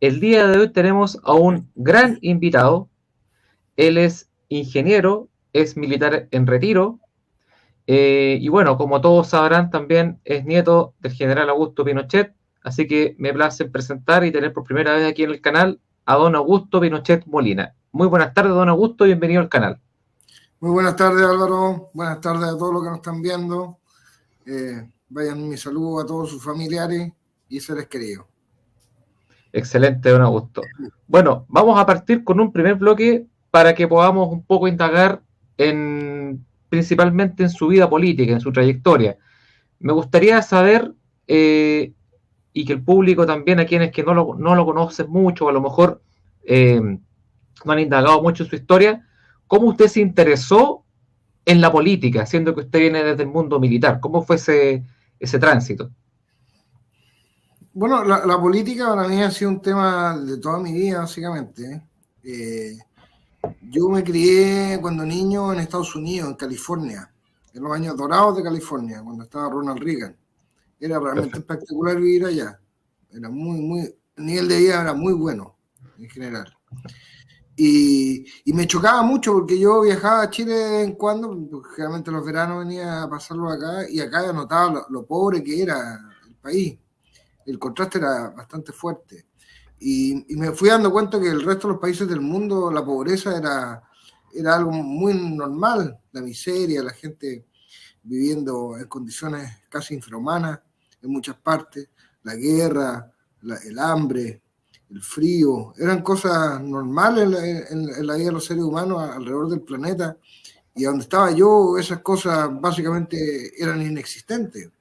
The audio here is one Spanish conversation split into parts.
El día de hoy tenemos a un gran invitado. Él es ingeniero, es militar en retiro y bueno, como todos sabrán, también es nieto del general Augusto Pinochet. Así que me place presentar y tener por primera vez aquí en el canal a don Augusto Pinochet Molina. Muy buenas tardes, don Augusto, bienvenido al canal. Muy buenas tardes, Álvaro. Buenas tardes a todos los que nos están viendo. Vayan mi saludo a todos sus familiares y seres queridos. Excelente, don Augusto. Bueno, vamos a partir con un primer bloque para que podamos un poco indagar principalmente en su vida política, en su trayectoria. Me gustaría saber, y que el público también, a quienes que no lo conocen mucho, o a lo mejor no han indagado mucho en su historia, ¿cómo usted se interesó en la política, siendo que usted viene desde el mundo militar? ¿Cómo fue ese tránsito? Bueno, la política para mí ha sido un tema de toda mi vida, básicamente. Yo me crié cuando niño en Estados Unidos, en California, en los años dorados de California, cuando estaba Ronald Reagan. Era realmente Perfecto. espectacular vivir allá. Era el nivel de vida era muy bueno, en general. Y me chocaba mucho porque yo viajaba a Chile de vez en cuando, generalmente los veranos venía a pasarlo acá, y acá notaba lo pobre que era el país. El contraste era bastante fuerte. Y me fui dando cuenta que el resto de los países del mundo la pobreza era algo muy normal, la miseria, la gente viviendo en condiciones casi infrahumanas en muchas partes, la guerra, el hambre, el frío, eran cosas normales en la vida de los seres humanos alrededor del planeta, y donde estaba yo esas cosas básicamente eran inexistentes.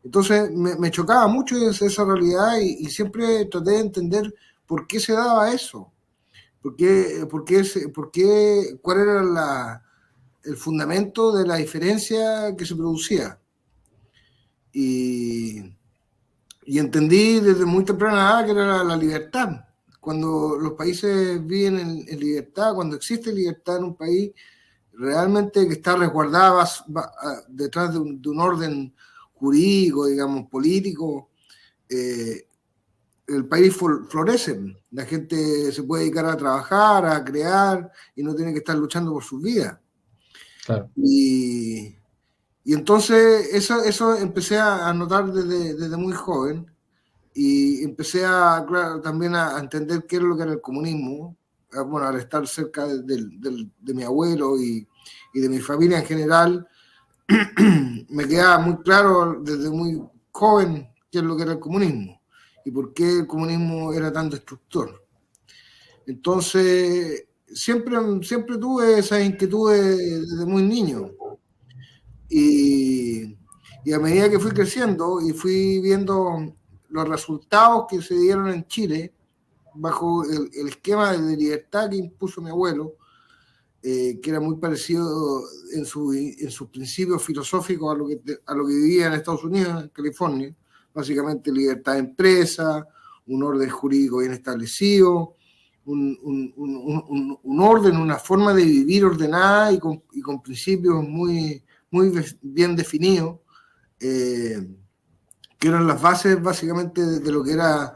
Entonces me chocaba mucho esa realidad, y siempre traté de entender por qué se daba eso, cuál era el fundamento de la diferencia que se producía. Y, y entendí desde muy temprana edad que era la libertad. Cuando los países viven en libertad, cuando existe libertad en un país, realmente que está resguardada detrás de un orden jurídico, digamos, político, el país florece. La gente se puede dedicar a trabajar, a crear, y no tiene que estar luchando por sus vidas. Claro. Y, y entonces eso empecé a notar desde muy joven, y empecé claro, también a entender qué era lo que era el comunismo. Bueno, al estar cerca de mi abuelo y de mi familia en general, me quedaba muy claro desde muy joven qué es lo que era el comunismo y por qué el comunismo era tan destructor. Entonces, siempre tuve esas inquietudes desde muy niño. Y, y a medida que fui creciendo y fui viendo los resultados que se dieron en Chile bajo el esquema de libertad que impuso mi abuelo, que era muy parecido en sus principios filosóficos a lo que vivía en Estados Unidos, en California, básicamente libertad de empresa, un orden jurídico bien establecido, un orden, una forma de vivir ordenada y con principios muy bien definidos, que eran las bases básicamente de lo que era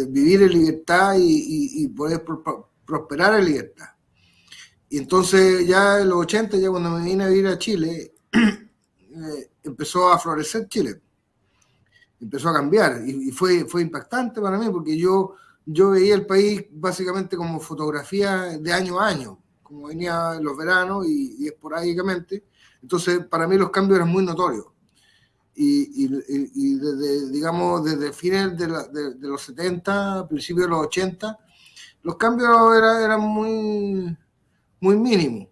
vivir en libertad y poder prosperar en libertad. Y entonces ya en los 80, ya cuando me vine a vivir a Chile, empezó a florecer Chile, empezó a cambiar, y fue impactante para mí porque yo veía el país básicamente como fotografía de año a año, como venía en los veranos y esporádicamente. Entonces para mí los cambios eran muy notorios. Y desde, digamos, desde fines de los 70, principios de los 80, los cambios eran muy mínimos.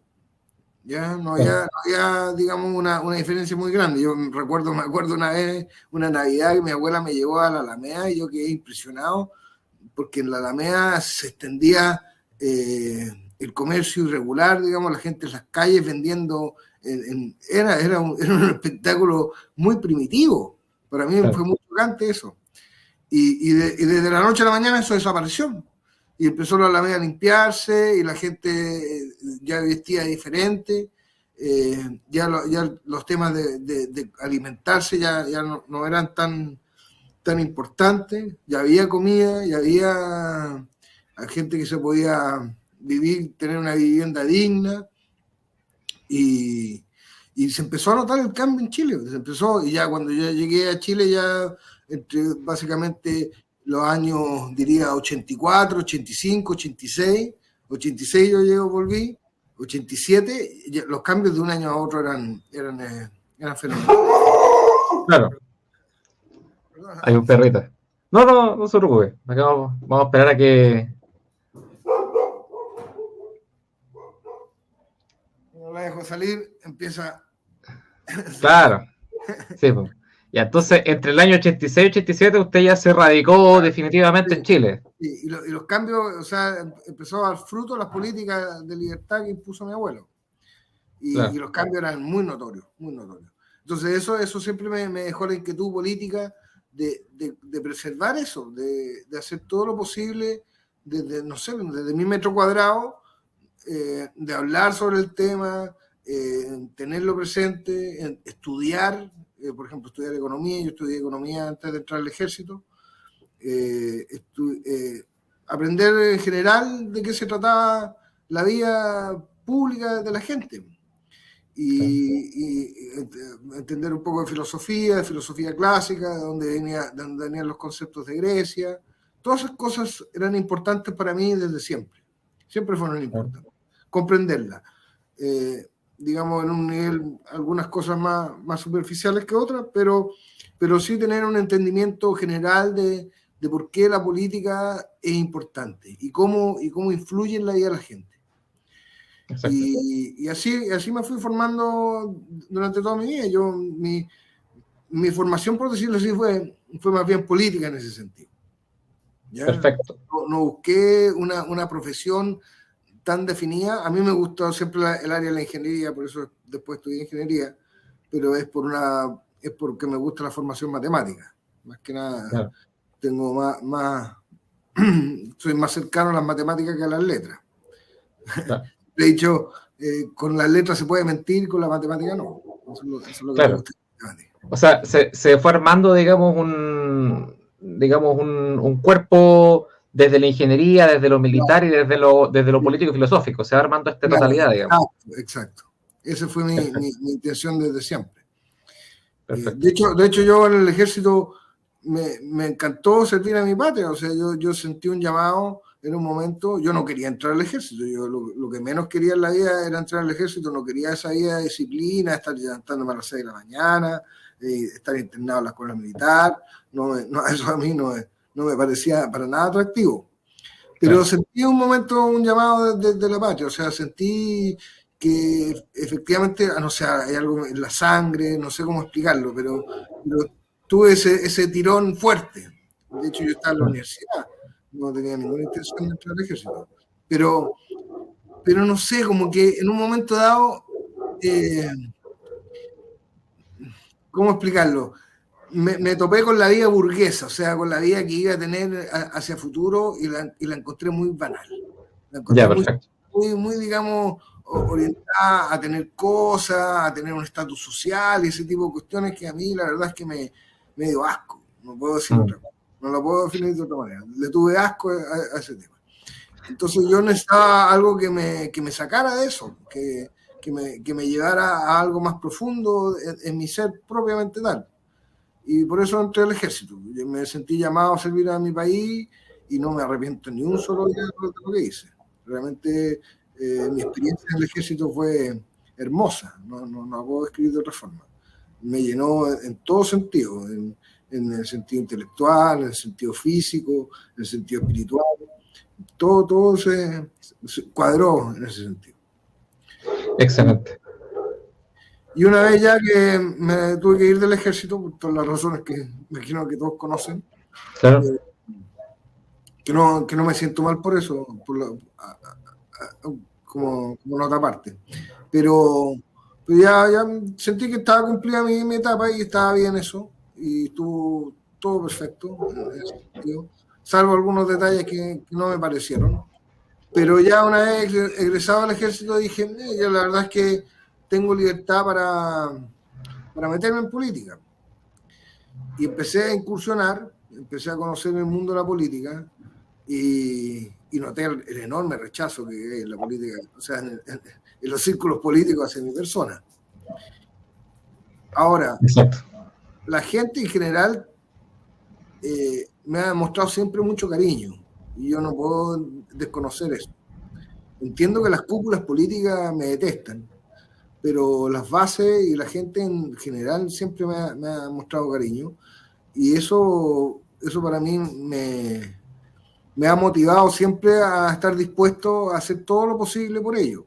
Ya Claro. no había, digamos, una diferencia muy grande. Me acuerdo una vez, una Navidad, que mi abuela me llevó a la Alameda, y yo quedé impresionado porque en la Alameda se extendía el comercio irregular, digamos, la gente en las calles vendiendo. Era un espectáculo muy primitivo. Para mí Claro. fue muy chocante eso. Y desde la noche a la mañana eso desapareció. Y empezó la Alameda a limpiarse, y la gente ya vestía diferente. Ya los temas de alimentarse ya no eran tan tan importante, ya había comida, ya había gente que se podía vivir, tener una vivienda digna, y se empezó a notar el cambio en Chile. Se empezó, y ya cuando yo llegué a Chile, ya entre básicamente los años, diría, 84, 85, 86, 86 yo llego, volví, 87, los cambios de un año a otro eran fenomenales. Claro, hay un perrito. No se preocupe. Acá vamos a esperar a que... No la dejo salir, empieza... Claro, sí, pues. Y entonces, entre el año 86 y 87, usted ya se radicó definitivamente en Chile. Y los cambios, o sea, empezó a dar fruto las políticas de libertad que impuso mi abuelo. Claro. Y los cambios eran muy notorios, muy notorios. Entonces eso siempre me dejó la inquietud política de preservar eso, de hacer todo lo posible desde, no sé, desde mi metro cuadrado, de hablar sobre el tema, tenerlo presente, estudiar, por ejemplo, estudiar economía. Yo estudié economía antes de entrar al ejército. Aprender en general de qué se trataba la vida pública de la gente. Y entender un poco de filosofía clásica, de dónde venían los conceptos de Grecia. Todas esas cosas eran importantes para mí desde siempre. Siempre fueron importantes. Comprenderlas. Digamos, en un nivel, algunas cosas más superficiales que otras, pero sí tener un entendimiento general de por qué la política es importante y cómo influye en la vida de la gente. Y así me fui formando durante toda mi vida. Mi formación, por decirlo así, fue más bien política en ese sentido. ¿Ya? Perfecto. No busqué una profesión tan definida. A mí me gustó siempre el área de la ingeniería, por eso después estudié ingeniería, pero es porque me gusta la formación matemática. Más que nada, claro. Tengo soy más cercano a las matemáticas que a las letras. Claro. De hecho, con las letras se puede mentir, con la matemática no. Eso es lo que claro. me gusta. O sea, se fue armando, digamos, un cuerpo desde la ingeniería, desde lo militar, claro, y desde lo político y filosófico. Se va armando esta totalidad, digamos. Exacto. Esa fue mi intención desde siempre. De hecho, yo en el ejército me encantó servir a mi patria. O sea, yo sentí un llamado en un momento. Yo no quería entrar al ejército. Yo lo que menos quería en la vida era entrar al ejército. No quería esa vida de disciplina, estar levantándome a las 6 de la mañana, estar internado en la escuela militar. Eso a mí no me parecía para nada atractivo. Pero claro, sentí un momento un llamado de la patria. O sea, sentí que efectivamente, no sé, hay algo en la sangre, no sé cómo explicarlo, pero tuve ese tirón fuerte. De hecho, yo estaba en la universidad, no tenía ninguna intención de entrar al ejército. Pero no sé, como que en un momento dado, ¿cómo explicarlo? Me topé con la vida burguesa, o sea, con la vida que iba a tener hacia futuro, y la encontré muy banal. La encontré muy, digamos, orientada a tener cosas, a tener un estatus social y ese tipo de cuestiones que a mí la verdad es que me dio asco. No puedo decir otra cosa. No lo puedo definir de otra manera. Le tuve asco a ese tema. Entonces yo necesitaba algo que me sacara de eso, que me llevara a algo más profundo en mi ser propiamente tal. Y por eso entré al ejército. Yo me sentí llamado a servir a mi país y no me arrepiento ni un solo día de lo que hice. Realmente mi experiencia en el ejército fue hermosa, no puedo describir de otra forma. Me llenó en todo sentido, en el sentido intelectual, en el sentido físico, en el sentido espiritual. Todo se cuadró en ese sentido. Excelente. Y una vez ya que me tuve que ir del ejército, por todas las razones que me imagino que todos conocen, claro, que no me siento mal por eso, como en otra parte. Pero ya sentí que estaba cumplida mi etapa y estaba bien eso, y estuvo todo perfecto en ese sentido, salvo algunos detalles que no me parecieron. Pero ya una vez egresado al ejército dije, ya la verdad es que tengo libertad para meterme en política. Y empecé a incursionar empecé a conocer el mundo de la política y noté el enorme rechazo que hay en la política, o sea, en los círculos políticos hacia mi persona. Ahora, Exacto. la gente en general me ha demostrado siempre mucho cariño y yo no puedo desconocer eso. Entiendo que las cúpulas políticas me detestan, pero las bases y la gente en general siempre me ha mostrado cariño y eso para mí me ha motivado siempre a estar dispuesto a hacer todo lo posible por ello.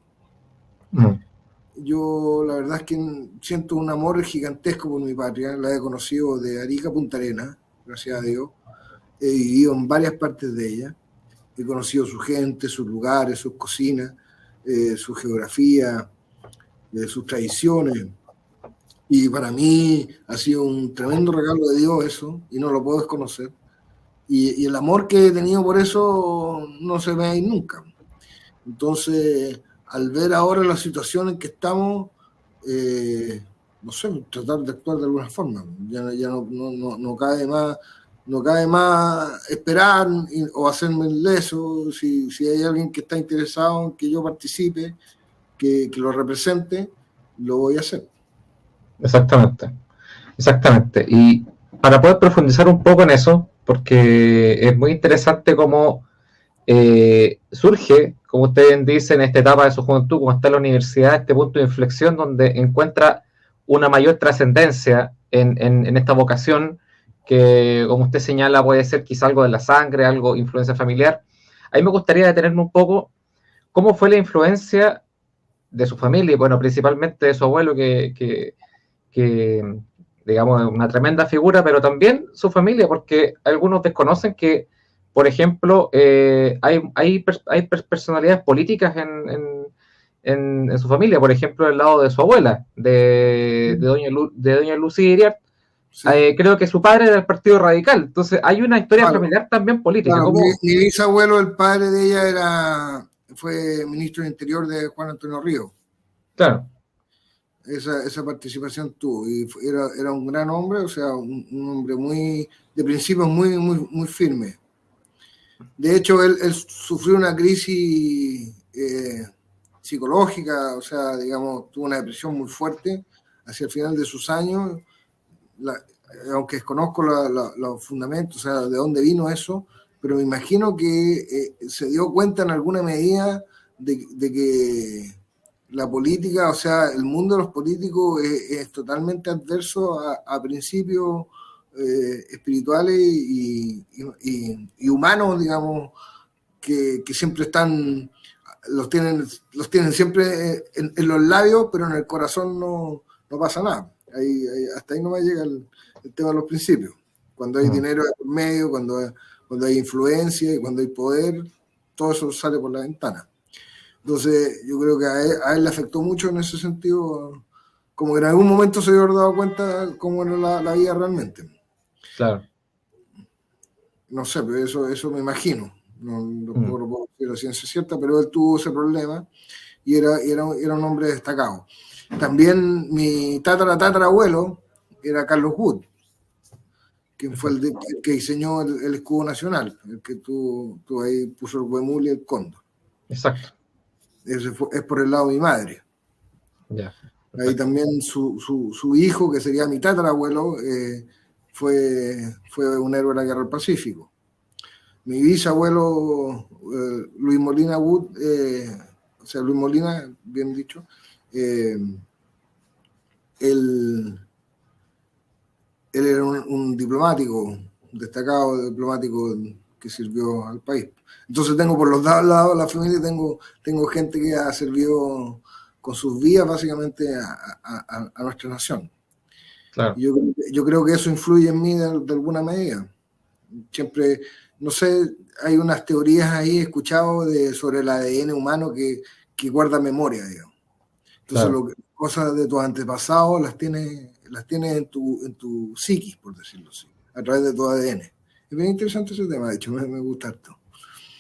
Yo la verdad es que siento un amor gigantesco por mi patria, la he conocido de Arica a Punta Arenas, gracias a Dios, he vivido en varias partes de ella, he conocido su gente, sus lugares, sus cocinas, su geografía, sus tradiciones, y para mí ha sido un tremendo regalo de Dios eso, y no lo puedo desconocer, y el amor que he tenido por eso no se va a ir nunca. Entonces, al ver ahora la situación en que estamos, no sé, tratar de actuar de alguna forma. Ya no cabe más, no cabe más esperar o hacerme el leso. Si hay alguien que está interesado en que yo participe, que lo represente, lo voy a hacer. Exactamente. Y para poder profundizar un poco en eso, porque es muy interesante cómo surge, como ustedes dicen, en esta etapa de su juventud, como está en la universidad, este punto de inflexión donde encuentra una mayor trascendencia en esta vocación que, como usted señala, puede ser quizá algo de la sangre, algo influencia familiar. A mí me gustaría detenerme un poco cómo fue la influencia de su familia, y bueno, principalmente de su abuelo, que digamos, una tremenda figura, pero también su familia, porque algunos desconocen que, por ejemplo, hay personalidades políticas en su familia, por ejemplo, el lado de su abuela, de doña Lucía Iriart. Sí. Creo que su padre era del Partido Radical, entonces hay una historia familiar también política. Claro, mi bisabuelo, el padre de ella, fue ministro del Interior de Juan Antonio Ríos. Claro. Esa participación tuvo y era un gran hombre, o sea, un hombre muy de principios muy firme. De hecho, él sufrió una crisis psicológica, o sea, digamos, tuvo una depresión muy fuerte hacia el final de sus años, aunque desconozco los fundamentos, o sea, de dónde vino eso, pero me imagino que se dio cuenta en alguna medida de que la política, o sea, el mundo de los políticos es totalmente adverso a principios espirituales y humanos, digamos, que siempre están, los tienen siempre en los labios, pero en el corazón no pasa nada. Hasta ahí no me llega el tema de los principios. Cuando hay dinero por medio, cuando hay influencia y cuando hay poder, todo eso sale por la ventana. Entonces, yo creo que a él le afectó mucho en ese sentido, como que en algún momento se había dado cuenta cómo era la vida realmente. Claro. No sé, pero eso me imagino. No puedo decir la ciencia cierta, pero él tuvo ese problema y era un hombre destacado. También mi tatarabuelo era Carlos Wood, quien fue el que diseñó el escudo nacional, el que tú ahí puso el huemul y el cóndor. Exacto. Es por el lado de mi madre. Yeah, ahí también su hijo, que sería mi tatarabuelo, fue un héroe de la Guerra del Pacífico. Mi bisabuelo, Luis Molina Wood, o sea, Luis Molina, bien dicho, él era un diplomático, un destacado diplomático que sirvió al país. Entonces tengo por los dos lados de la familia, tengo gente que ha servido con sus vidas básicamente a nuestra nación. Claro. Yo creo que eso influye en mí de alguna medida. Siempre, no sé, hay unas teorías ahí, he escuchado sobre el ADN humano que guarda memoria, digamos. Entonces, claro, cosas de tus antepasados las tienes en tu psiquis, por decirlo así, a través de tu ADN. Es bien interesante ese tema, de hecho, me gusta harto.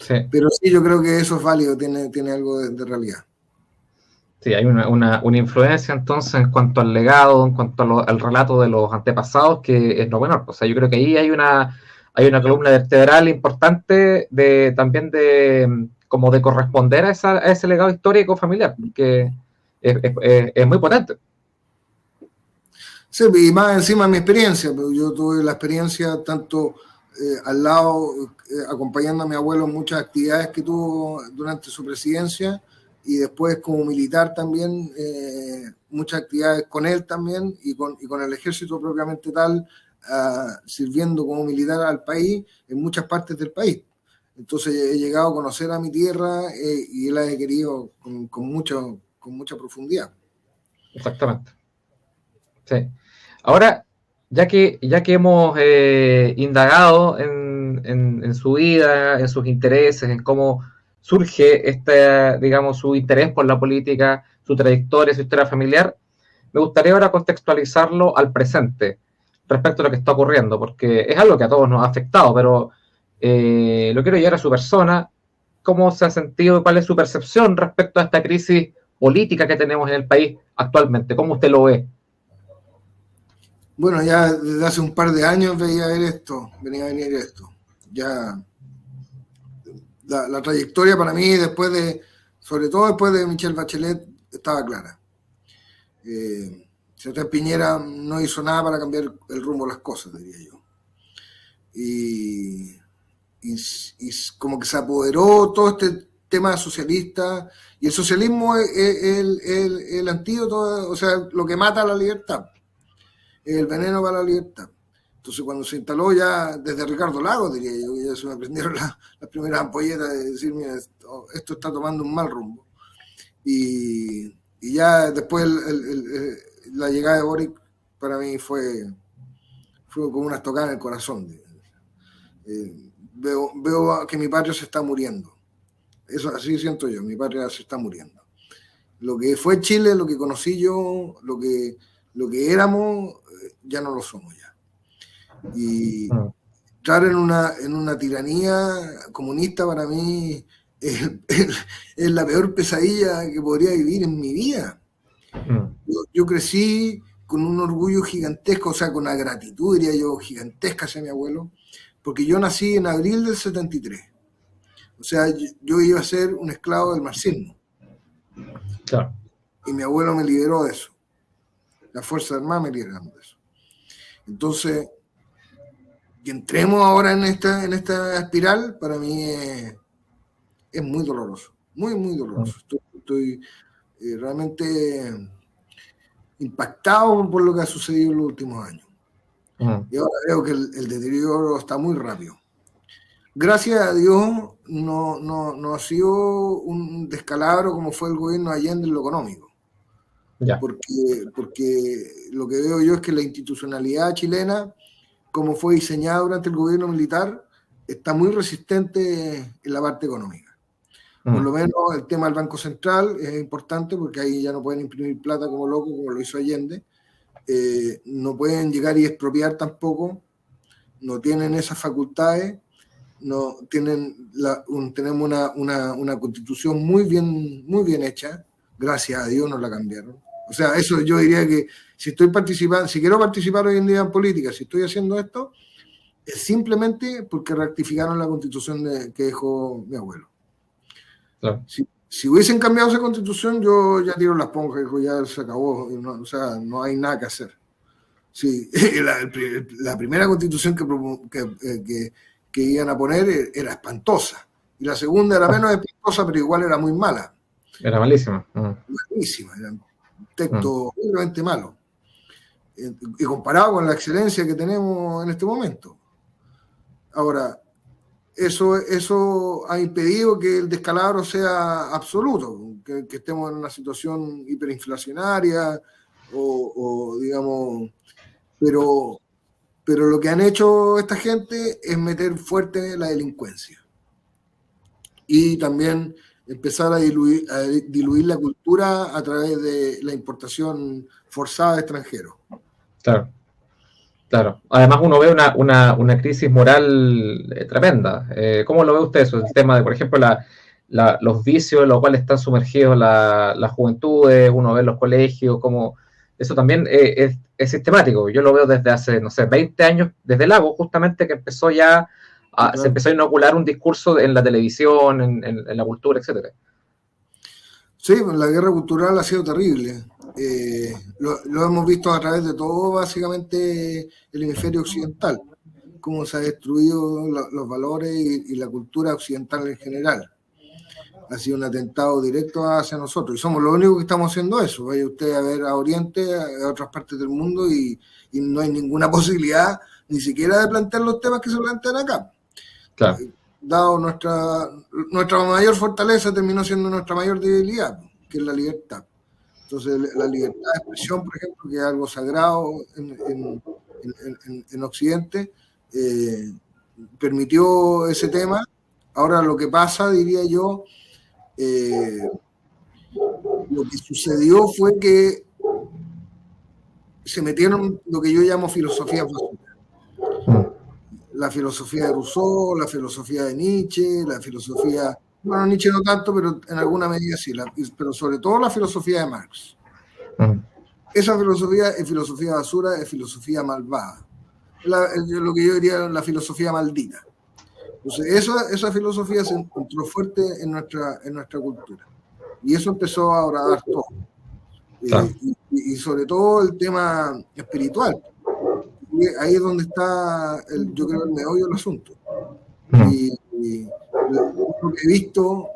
Sí. Pero sí, yo creo que eso es válido, tiene algo de realidad. Sí, hay una influencia entonces en cuanto al legado, en cuanto al relato de los antepasados, que es no menor. O sea, yo creo que ahí hay hay una columna vertebral importante también como de corresponder a ese legado histórico familiar, que es muy potente. Sí, y más encima de mi experiencia, pero yo tuve la experiencia tanto al lado, acompañando a mi abuelo en muchas actividades que tuvo durante su presidencia, y después como militar también, muchas actividades con él también, y con el ejército propiamente tal, sirviendo como militar al país en muchas partes del país. Entonces he llegado a conocer a mi tierra y la he querido con mucha profundidad. Exactamente. Sí. Ahora, ya que hemos indagado en su vida, en sus intereses, en cómo surge digamos, su interés por la política, su trayectoria, su historia familiar, me gustaría ahora contextualizarlo al presente respecto a lo que está ocurriendo, porque es algo que a todos nos ha afectado, pero lo quiero llevar a su persona, cómo se ha sentido y cuál es su percepción respecto a esta crisis política que tenemos en el país actualmente, cómo usted lo ve. Bueno, ya desde hace un par de años venía a venir esto. Ya la trayectoria para mí, sobre todo después de Michelle Bachelet, estaba clara. Sebastián Piñera no hizo nada para cambiar el rumbo de las cosas, diría yo. Y como que se apoderó todo este tema socialista, y el socialismo es el antídoto, o sea, lo que mata a la libertad, el veneno para la libertad. Entonces, cuando se instaló ya desde Ricardo Lagos, diría yo, ya se me prendieron las primeras ampolletas de decir, mira, esto está tomando un mal rumbo. Y ya después la llegada de Boric para mí fue como una estocada en el corazón. Veo que mi patria se está muriendo. Eso así siento yo, mi patria se está muriendo. Lo que fue Chile, lo que conocí yo, lo que éramos, ya no lo somos ya. Y entrar en una tiranía comunista para mí es la peor pesadilla que podría vivir en mi vida. Yo crecí con un orgullo gigantesco, o sea, con una gratitud, diría yo, gigantesca hacia mi abuelo, porque yo nací en abril del 73. O sea, yo iba a ser un esclavo del marxismo. Claro. Y mi abuelo me liberó de eso. Las Fuerzas Armadas me liberaron de eso. Entonces, que entremos ahora en esta espiral, para mí es muy doloroso. Muy, muy doloroso. Estoy realmente impactado por lo que ha sucedido en los últimos años. Y ahora veo que el deterioro está muy rápido. Gracias a Dios no ha sido un descalabro como fue el gobierno de Allende en lo económico. Ya. Porque lo que veo yo es que la institucionalidad chilena, como fue diseñada durante el gobierno militar, está muy resistente en la parte económica. Por lo menos el tema del Banco Central es importante porque ahí ya no pueden imprimir plata como locos, como lo hizo Allende. No pueden llegar y expropiar tampoco, no tienen esas facultades. No tienen tenemos una constitución muy bien hecha, gracias a Dios nos la cambiaron. O sea, eso yo diría que si quiero participar hoy en día en política, si estoy haciendo esto, es simplemente porque rectificaron la constitución que dejó mi abuelo. Claro. Si hubiesen cambiado esa constitución, yo ya tiro las ponjas, ya se acabó, o sea, no hay nada que hacer. Sí, la primera constitución que iban a poner era espantosa. Y la segunda era menos espantosa, pero igual era muy mala. Era malísima. Malísima, era un texto realmente malo. Y comparado con la excelencia que tenemos en este momento. Ahora, eso ha impedido que el descalabro sea absoluto, que estemos en una situación hiperinflacionaria o digamos, pero lo que han hecho esta gente es meter fuerte la delincuencia y también empezar a diluir la cultura a través de la importación forzada de extranjeros. Claro. Además uno ve una crisis moral tremenda. ¿Cómo lo ve usted eso? El tema de, por ejemplo, los vicios en los cuales están sumergidos las juventudes, uno ve en los colegios, cómo eso también es sistemático. Yo lo veo desde hace, no sé, 20 años, desde Lago, justamente, que empezó ya, se empezó a inocular un discurso en la televisión, en la cultura, etcétera. Sí, la guerra cultural ha sido terrible. Lo hemos visto a través de todo, básicamente, el hemisferio occidental, cómo se ha destruido los valores y la cultura occidental en general. Ha sido un atentado directo hacia nosotros. Y somos los únicos que estamos haciendo eso. Vaya usted a ver a Oriente, a otras partes del mundo, y no hay ninguna posibilidad ni siquiera de plantear los temas que se plantean acá. Claro. Dado nuestra mayor fortaleza, terminó siendo nuestra mayor debilidad, que es la libertad. Entonces, la libertad de expresión, por ejemplo, que es algo sagrado en Occidente, permitió ese tema. Ahora lo que pasa, diría yo, lo que sucedió fue que se metieron lo que yo llamo filosofía basura. La filosofía de Rousseau, la filosofía de Nietzsche, la filosofía, bueno, Nietzsche no tanto, pero en alguna medida sí, pero sobre todo la filosofía de Marx. Esa filosofía es filosofía basura, es filosofía malvada. Lo que yo diría la filosofía maldita. Entonces, esa filosofía se encontró fuerte en nuestra cultura. Y eso empezó a horadar todo. Y sobre todo el tema espiritual. Y ahí es donde está, yo creo, el meollo del asunto. Y lo que he visto,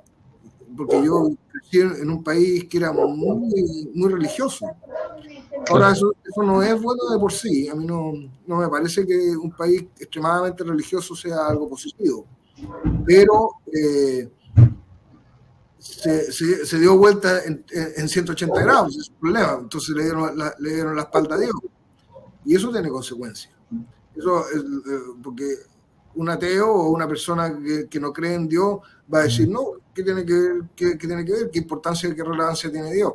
porque yo crecí en un país que era muy, muy religioso. Ahora, eso no es bueno de por sí. A mí no me parece que un país extremadamente religioso sea algo positivo. Pero se dio vuelta en 180 grados, ese es el problema. Entonces le dieron la espalda a Dios. Y eso tiene consecuencias. Eso es, porque un ateo o una persona que no cree en Dios va a decir, no, ¿qué tiene que ver? ¿Qué tiene que ver? ¿Qué importancia, qué relevancia tiene Dios?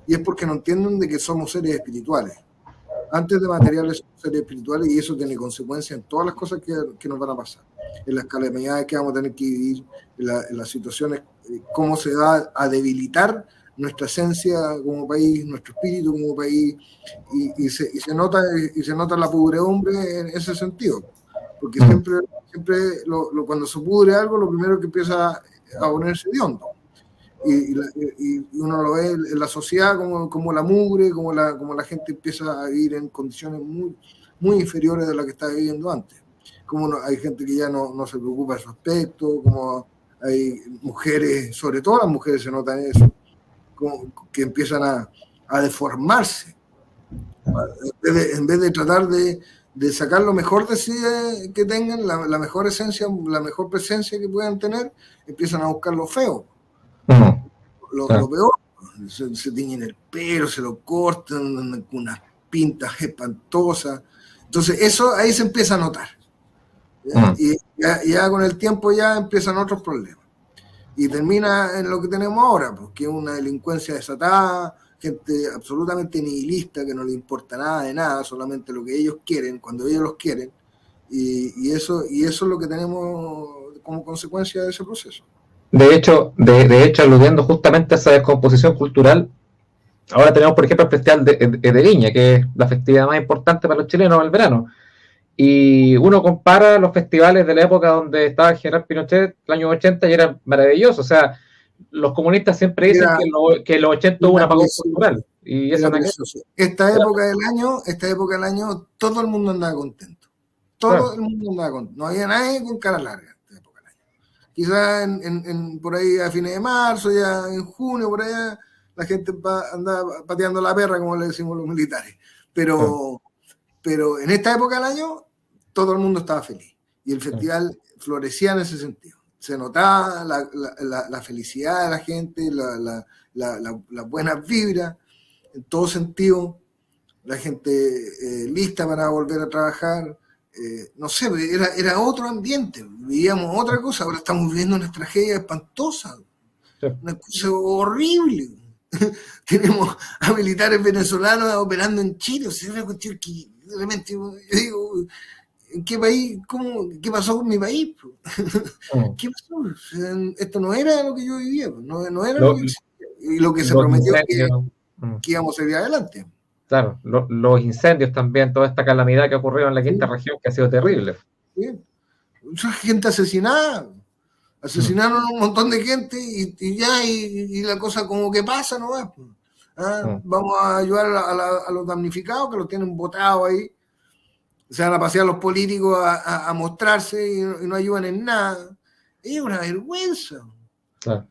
Y es porque no entienden de que somos seres espirituales. Antes de materiales somos seres espirituales, y eso tiene consecuencias en todas las cosas que nos van a pasar. En las calamidades que vamos a tener que vivir, en las situaciones, cómo se va a debilitar nuestra esencia como país, nuestro espíritu como país, y se nota la pudredumbre en ese sentido, porque siempre cuando se pudre algo, lo primero que empieza a ponerse de hondo, y uno lo ve en la sociedad como la mugre, como la gente empieza a vivir en condiciones muy, muy inferiores de las que estaba viviendo antes, como hay gente que ya no se preocupa de su aspecto, como hay mujeres, sobre todo las mujeres se nota eso, que empiezan a deformarse. En vez de tratar de sacar lo mejor de sí que tengan, la mejor esencia, la mejor presencia que puedan tener, empiezan a buscar lo feo. Lo peor, se tiñen el pelo, se lo cortan con unas pintas espantosas. Entonces, eso ahí se empieza a notar. Y ya con el tiempo ya empiezan otros problemas. Y termina en lo que tenemos ahora, porque es una delincuencia desatada, gente absolutamente nihilista, que no le importa nada de nada, solamente lo que ellos quieren, cuando ellos los quieren, y eso es lo que tenemos como consecuencia de ese proceso. De hecho, aludiendo justamente a esa descomposición cultural, ahora tenemos, por ejemplo, el Festival de Viña, que es la festividad más importante para los chilenos el verano. Y uno compara los festivales de la época donde estaba el general Pinochet, el año 80, y era maravilloso. O sea, los comunistas siempre dicen que los 80 hubo un apagón cultural. Y eso esta época del año, todo el mundo andaba contento. Todo el mundo andaba contento. No había nadie con cara larga esta época del año. Quizás por ahí a fines de marzo, ya en junio, por allá, la gente andaba pateando la perra, como le decimos los militares. Pero en esta época del año todo el mundo estaba feliz y el festival florecía en ese sentido. Se notaba la felicidad de la gente, la buena vibra en todo sentido, la gente lista para volver a trabajar. No sé, era otro ambiente, vivíamos otra cosa. Ahora estamos viviendo una tragedia espantosa, una cosa horrible. Tenemos a militares venezolanos operando en Chile, o sea, una cuestión que realmente yo digo, ¿en qué país? ¿Qué pasó con mi país? ¿Qué pasó? O sea, esto no era lo que yo vivía, no era lo que existía, y lo que se prometió que íbamos a ir adelante. Claro, los incendios también, toda esta calamidad que ha ocurrido en la quinta Sí, región, que ha sido terrible. sí. Mucha gente asesinada. Mm, Asesinaron a un montón de gente y ya, y la cosa como que pasa, ¿no? mm, Vamos a ayudar a los damnificados que los tienen botados ahí. Se van a pasear los políticos a mostrarse y no ayudan en nada. Es una vergüenza. claro,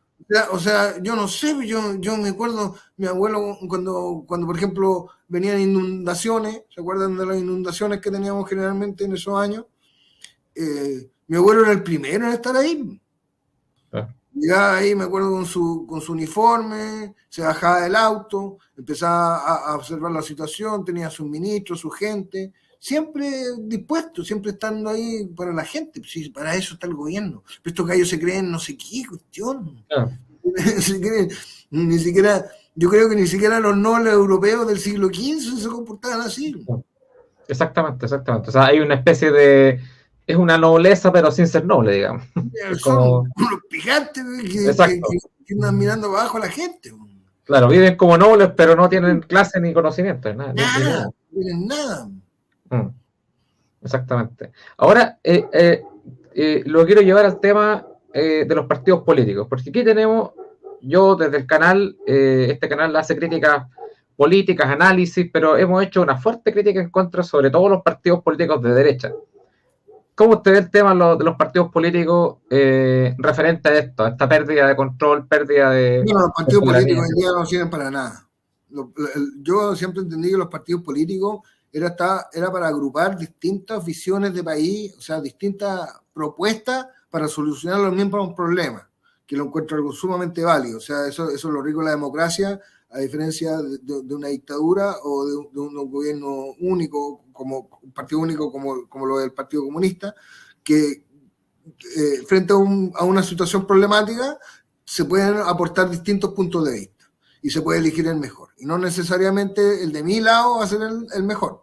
O sea, yo no sé, yo me acuerdo, mi abuelo, cuando por ejemplo venían inundaciones, ¿se acuerdan de las inundaciones que teníamos generalmente en esos años? Mi abuelo era el primero en estar ahí. claro. Llegaba ahí, me acuerdo, con su uniforme, se bajaba del auto, empezaba a observar la situación, tenía sus ministros, su gente, siempre dispuesto, siempre estando ahí para la gente. Sí, para eso está el gobierno. Pero estos gallos se creen no sé qué cuestión. Claro. Se creen, ni siquiera, yo creo que ni siquiera los nobles europeos del siglo XV se comportaban así. Exactamente, exactamente. O sea, hay una especie de... Es una nobleza, pero sin ser noble, digamos. Es Son como... unos picantes Exacto. que andan mirando abajo a la gente. Claro, viven como nobles, pero no tienen clase ni conocimiento, nada, ni Nada, nada. no tienen nada. Mm, exactamente. Ahora, lo quiero llevar al tema de los partidos políticos, porque aquí tenemos, yo desde el canal, este canal hace críticas políticas, análisis, pero hemos hecho una fuerte crítica en contra sobre todo los partidos políticos de derecha. ¿Cómo usted ve el tema de los partidos políticos referente a esto, a esta pérdida de control, pérdida Bueno, los de partidos soberanía? políticos hoy en día no sirven para nada. Yo siempre entendí que los partidos políticos era para agrupar distintas visiones de país, o sea, distintas propuestas para solucionar los mismos problemas, que lo encuentro algo sumamente válido. O sea, eso es lo rico de la democracia, a diferencia de una dictadura o de un gobierno único, como un partido único como lo del Partido Comunista, que frente a una situación problemática se pueden aportar distintos puntos de vista y se puede elegir el mejor. Y no necesariamente el de mi lado va a ser el mejor.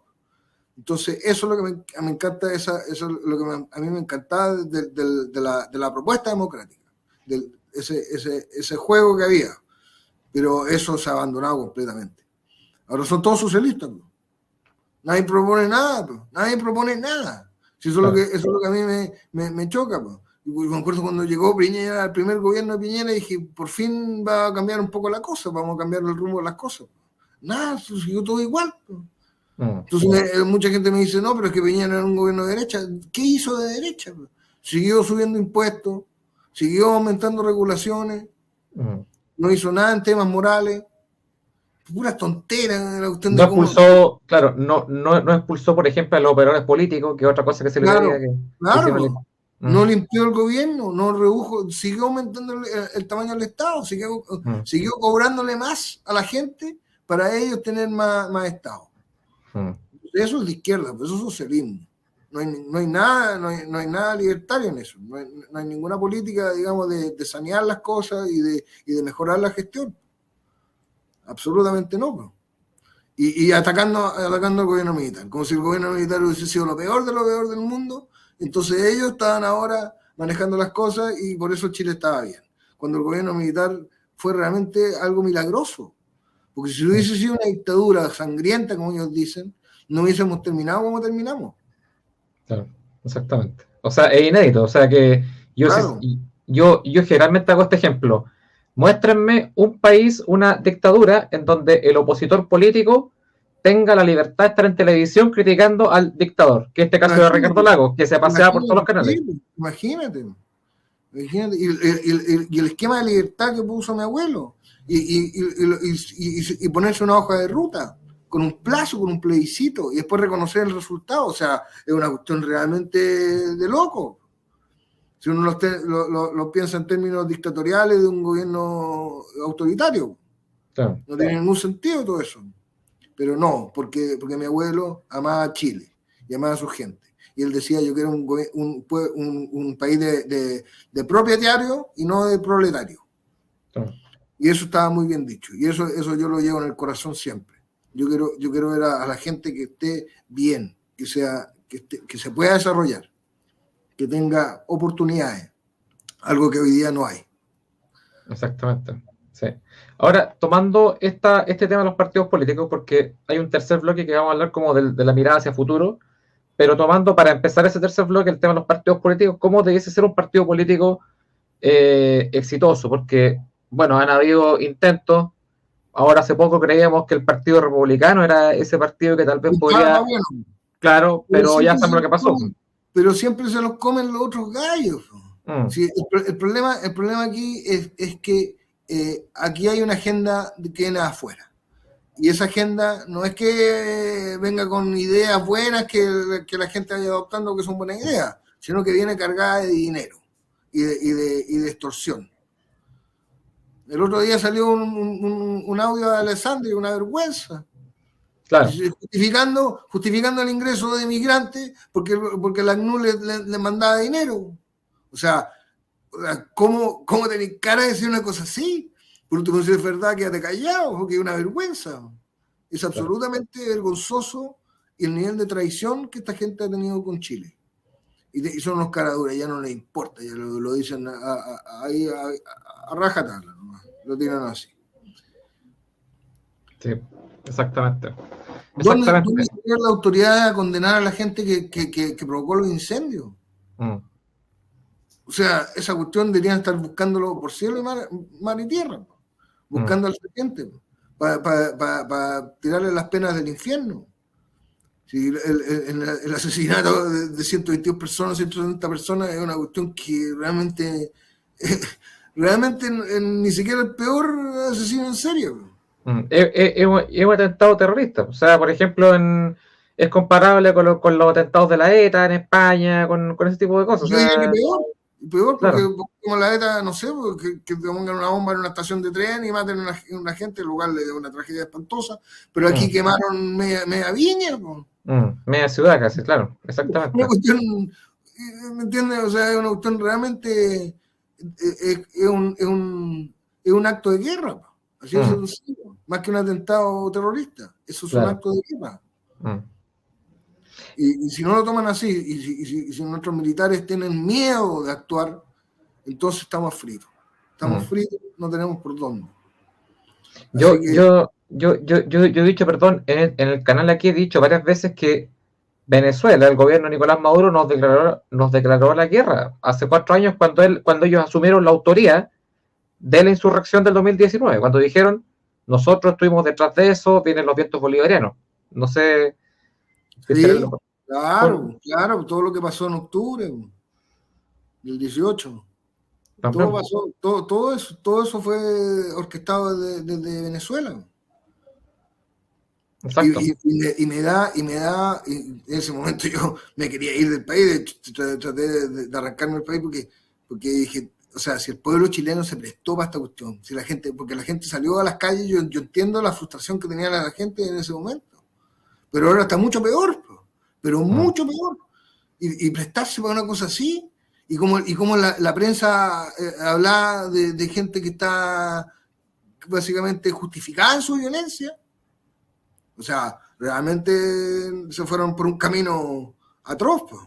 Entonces, eso es lo que me encanta, eso es lo que a mí me encantaba de la propuesta democrática, ese juego que había. Pero eso se ha abandonado completamente. Ahora son todos socialistas. Bro. Nadie propone nada, bro. Nadie propone nada. Si eso, eso es lo que a mí me choca. Bro. Me acuerdo cuando llegó Piñera, el primer gobierno de Piñera, y dije, por fin va a cambiar un poco la cosa, vamos a cambiar el rumbo de las cosas. Nada, siguió todo igual. Entonces mucha gente me dice, no, pero es que Piñera era un gobierno de derecha. ¿Qué hizo de derecha? Bro? Siguió subiendo impuestos, siguió aumentando regulaciones, no hizo nada en temas morales, puras tonteras, la cuestión No de cómo... expulsó, claro, no expulsó, por ejemplo, a los operadores políticos, que es otra cosa que se le pedía Claro, que claro, hicieran. pues. No limpió el gobierno, no redujo, siguió aumentando el tamaño del Estado, Mm, siguió cobrándole más a la gente para ellos tener más Estado. mm, Eso es de izquierda, pues eso es socialismo. No hay nada, no hay nada libertario en eso. No hay ninguna política, digamos, de sanear las cosas y de mejorar la gestión. Absolutamente no. Pues. Y atacando al gobierno militar, como si el gobierno militar hubiese sido lo peor de lo peor del mundo. Entonces ellos estaban ahora manejando las cosas y por eso Chile estaba bien. Cuando el gobierno militar fue realmente algo milagroso. Porque si hubiese sido una dictadura sangrienta, como ellos dicen, no hubiésemos terminado como terminamos. claro, exactamente. O sea, es inédito. O sea que Claro. yo generalmente hago este ejemplo. Muéstrenme un país, una dictadura, en donde el opositor político tenga la libertad de estar en televisión criticando al dictador, que en este caso era Ricardo Imagínate, Lagos, que se paseaba por todos los canales. imagínate. Y el esquema de libertad que puso mi abuelo. Y ponerse una hoja de ruta con un plazo, con un plebiscito y después reconocer el resultado. O sea, es una cuestión realmente de loco. Si uno lo piensa en términos dictatoriales de un gobierno autoritario, Claro, no tiene ningún sentido todo eso. Pero no, porque mi abuelo amaba a Chile y amaba a su gente. Y él decía, yo quiero un país de propietario y no de proletario. claro. Y eso estaba muy bien dicho. Y eso yo lo llevo en el corazón siempre. Yo quiero ver a la gente que esté bien, que se pueda desarrollar, que tenga oportunidades, algo que hoy día no hay. Exactamente. Sí. Ahora, tomando este tema de los partidos políticos, porque hay un tercer bloque que vamos a hablar como de la mirada hacia futuro, pero tomando para empezar ese tercer bloque el tema de los partidos políticos, ¿cómo debiese ser un partido político exitoso? Porque, bueno, han habido intentos, ahora hace poco creíamos que el Partido Republicano era ese partido que tal vez Estaba podría, bueno, claro, pero pero ya siempre sabemos se lo los que pasó. comen, pero siempre se los comen los otros gallos. Mm, Sí, el problema aquí es que aquí hay una agenda que viene de afuera. Y esa agenda no es que venga con ideas buenas que la gente vaya adoptando que son buenas ideas, sino que viene cargada de dinero y de extorsión. El otro día salió un audio de Alessandri, una vergüenza, claro. justificando el ingreso de migrantes porque la ACNUR le mandaba dinero. O sea, ¿cómo tenés cara de decir una cosa así? Por último, si es verdad, quédate callado, porque es una vergüenza. Es Claro. absolutamente vergonzoso el nivel de traición que esta gente ha tenido con Chile. Y son unos caraduras, ya no les importa, ya lo dicen ahí a rajatabla, lo tiran así. Sí, exactamente. ¿Dónde Exactamente. salió la autoridad a condenar a la gente que provocó los incendios? Mm, O sea, esa cuestión deberían estar buscándolo por cielo y mar y tierra, mm, buscando al serpiente, para tirarle las penas del infierno. Sí, el asesinato de 122 personas, 170 personas es una cuestión que realmente, realmente ni siquiera el peor asesino en serio. Es un atentado terrorista. O sea, por ejemplo, es comparable con los atentados de la ETA en España, con ese tipo de cosas. O Yo diría que sea, peor porque claro. como la ETA, no sé, que te pongan una bomba en una estación de tren y maten a una gente, en lugar de una tragedia espantosa, pero aquí Mm, quemaron media viña, pues. media ciudad casi, claro, Una exactamente. cuestión, ¿me entiendes? O sea, es una cuestión realmente, es un acto de guerra, así es Mm, sencillo, más que un atentado terrorista, eso es un claro. acto de guerra. Mm, Y si no lo toman así, y si nuestros militares tienen miedo de actuar, entonces estamos fritos. Estamos mm. fritos, no tenemos por dónde. Yo, Así que, yo, yo he dicho, perdón, en el canal aquí he dicho varias veces que Venezuela, el gobierno de Nicolás Maduro, nos declaró la guerra hace 4 años cuando ellos asumieron la autoría de la insurrección del 2019, cuando dijeron, nosotros estuvimos detrás de eso, vienen los vientos bolivarianos. No sé si será sí, fue- claro, todo lo que pasó en octubre del 18. Todo también. pasó, todo eso fue orquestado desde Venezuela. Exacto. Y en ese momento yo me quería ir del país, de hecho, traté de arrancarme del país porque dije, o sea, si el pueblo chileno se prestó para esta cuestión, si la gente, porque la gente salió a las calles, yo entiendo la frustración que tenía la gente en ese momento, pero ahora está mucho peor, pero Mm, mucho peor. Y prestarse para una cosa así, y como la prensa habla de gente que está básicamente justificada en su violencia. O sea, realmente se fueron por un camino atroz. Pues.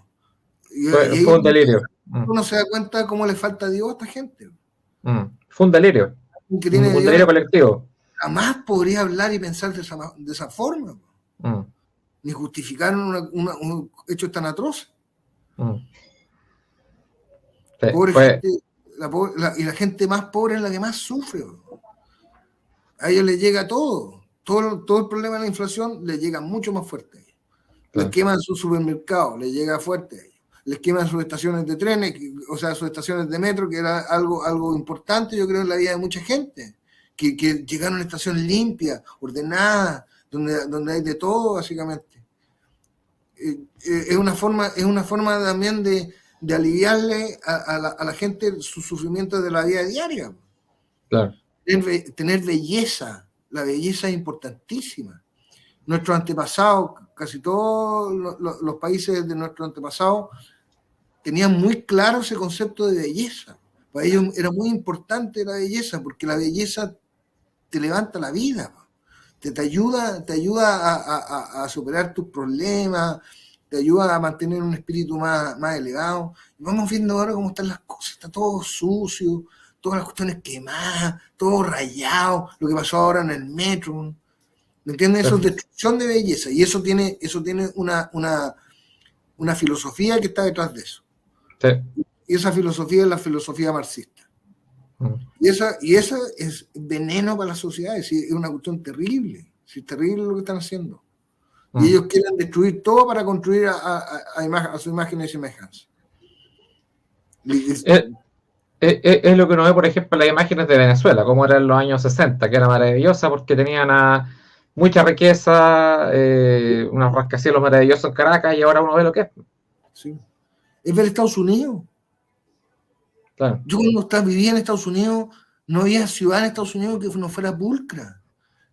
Y ahí fue un delirio. uno se da cuenta cómo le falta a Dios a esta gente. Fue un delirio. Que tiene Un Dios delirio colectivo. jamás podría hablar y pensar de esa forma, Mm, ni justificar un hecho tan atroz. mm. Sí, Pobre fue. gente, y la gente más pobre es la que más sufre. A ellos les llega todo el problema de la inflación les llega mucho más fuerte. Les Claro. queman sus supermercados, les llega fuerte a ellos. Les queman sus estaciones de trenes, o sea, sus estaciones de metro, que era algo importante, yo creo, en la vida de mucha gente. Que llegaron a estaciones limpias, ordenadas, donde hay de todo, básicamente. Es una forma también de aliviarle a la gente su sufrimiento de la vida diaria. Claro. Tener belleza, la belleza es importantísima. Nuestros antepasados, casi todos los países de nuestros antepasados, tenían muy claro ese concepto de belleza. Para ellos era muy importante la belleza, porque la belleza te levanta la vida, te ayuda a superar tus problemas, te ayuda a mantener un espíritu más elevado. Y vamos viendo ahora cómo están las cosas, está todo sucio, todas las cuestiones quemadas, todo rayado, lo que pasó ahora en el metro. ¿Me entiendes? Eso es destrucción de belleza. Y eso tiene una filosofía que está detrás de eso. Sí. Y esa filosofía es la filosofía marxista. Y esa es veneno para las sociedades. Es una cuestión terrible. Es terrible lo que están haciendo. Y ellos quieren destruir todo para construir a su imagen y semejanza. Es lo que uno ve, por ejemplo, en las imágenes de Venezuela, como era en los años 60, que era maravillosa porque tenían mucha riqueza, unos rascacielos maravillosos en Caracas, y ahora uno ve lo que es. Sí. Es ver Estados Unidos. Claro. Yo cuando vivía en Estados Unidos, no había ciudad en Estados Unidos que no fuera pulcra.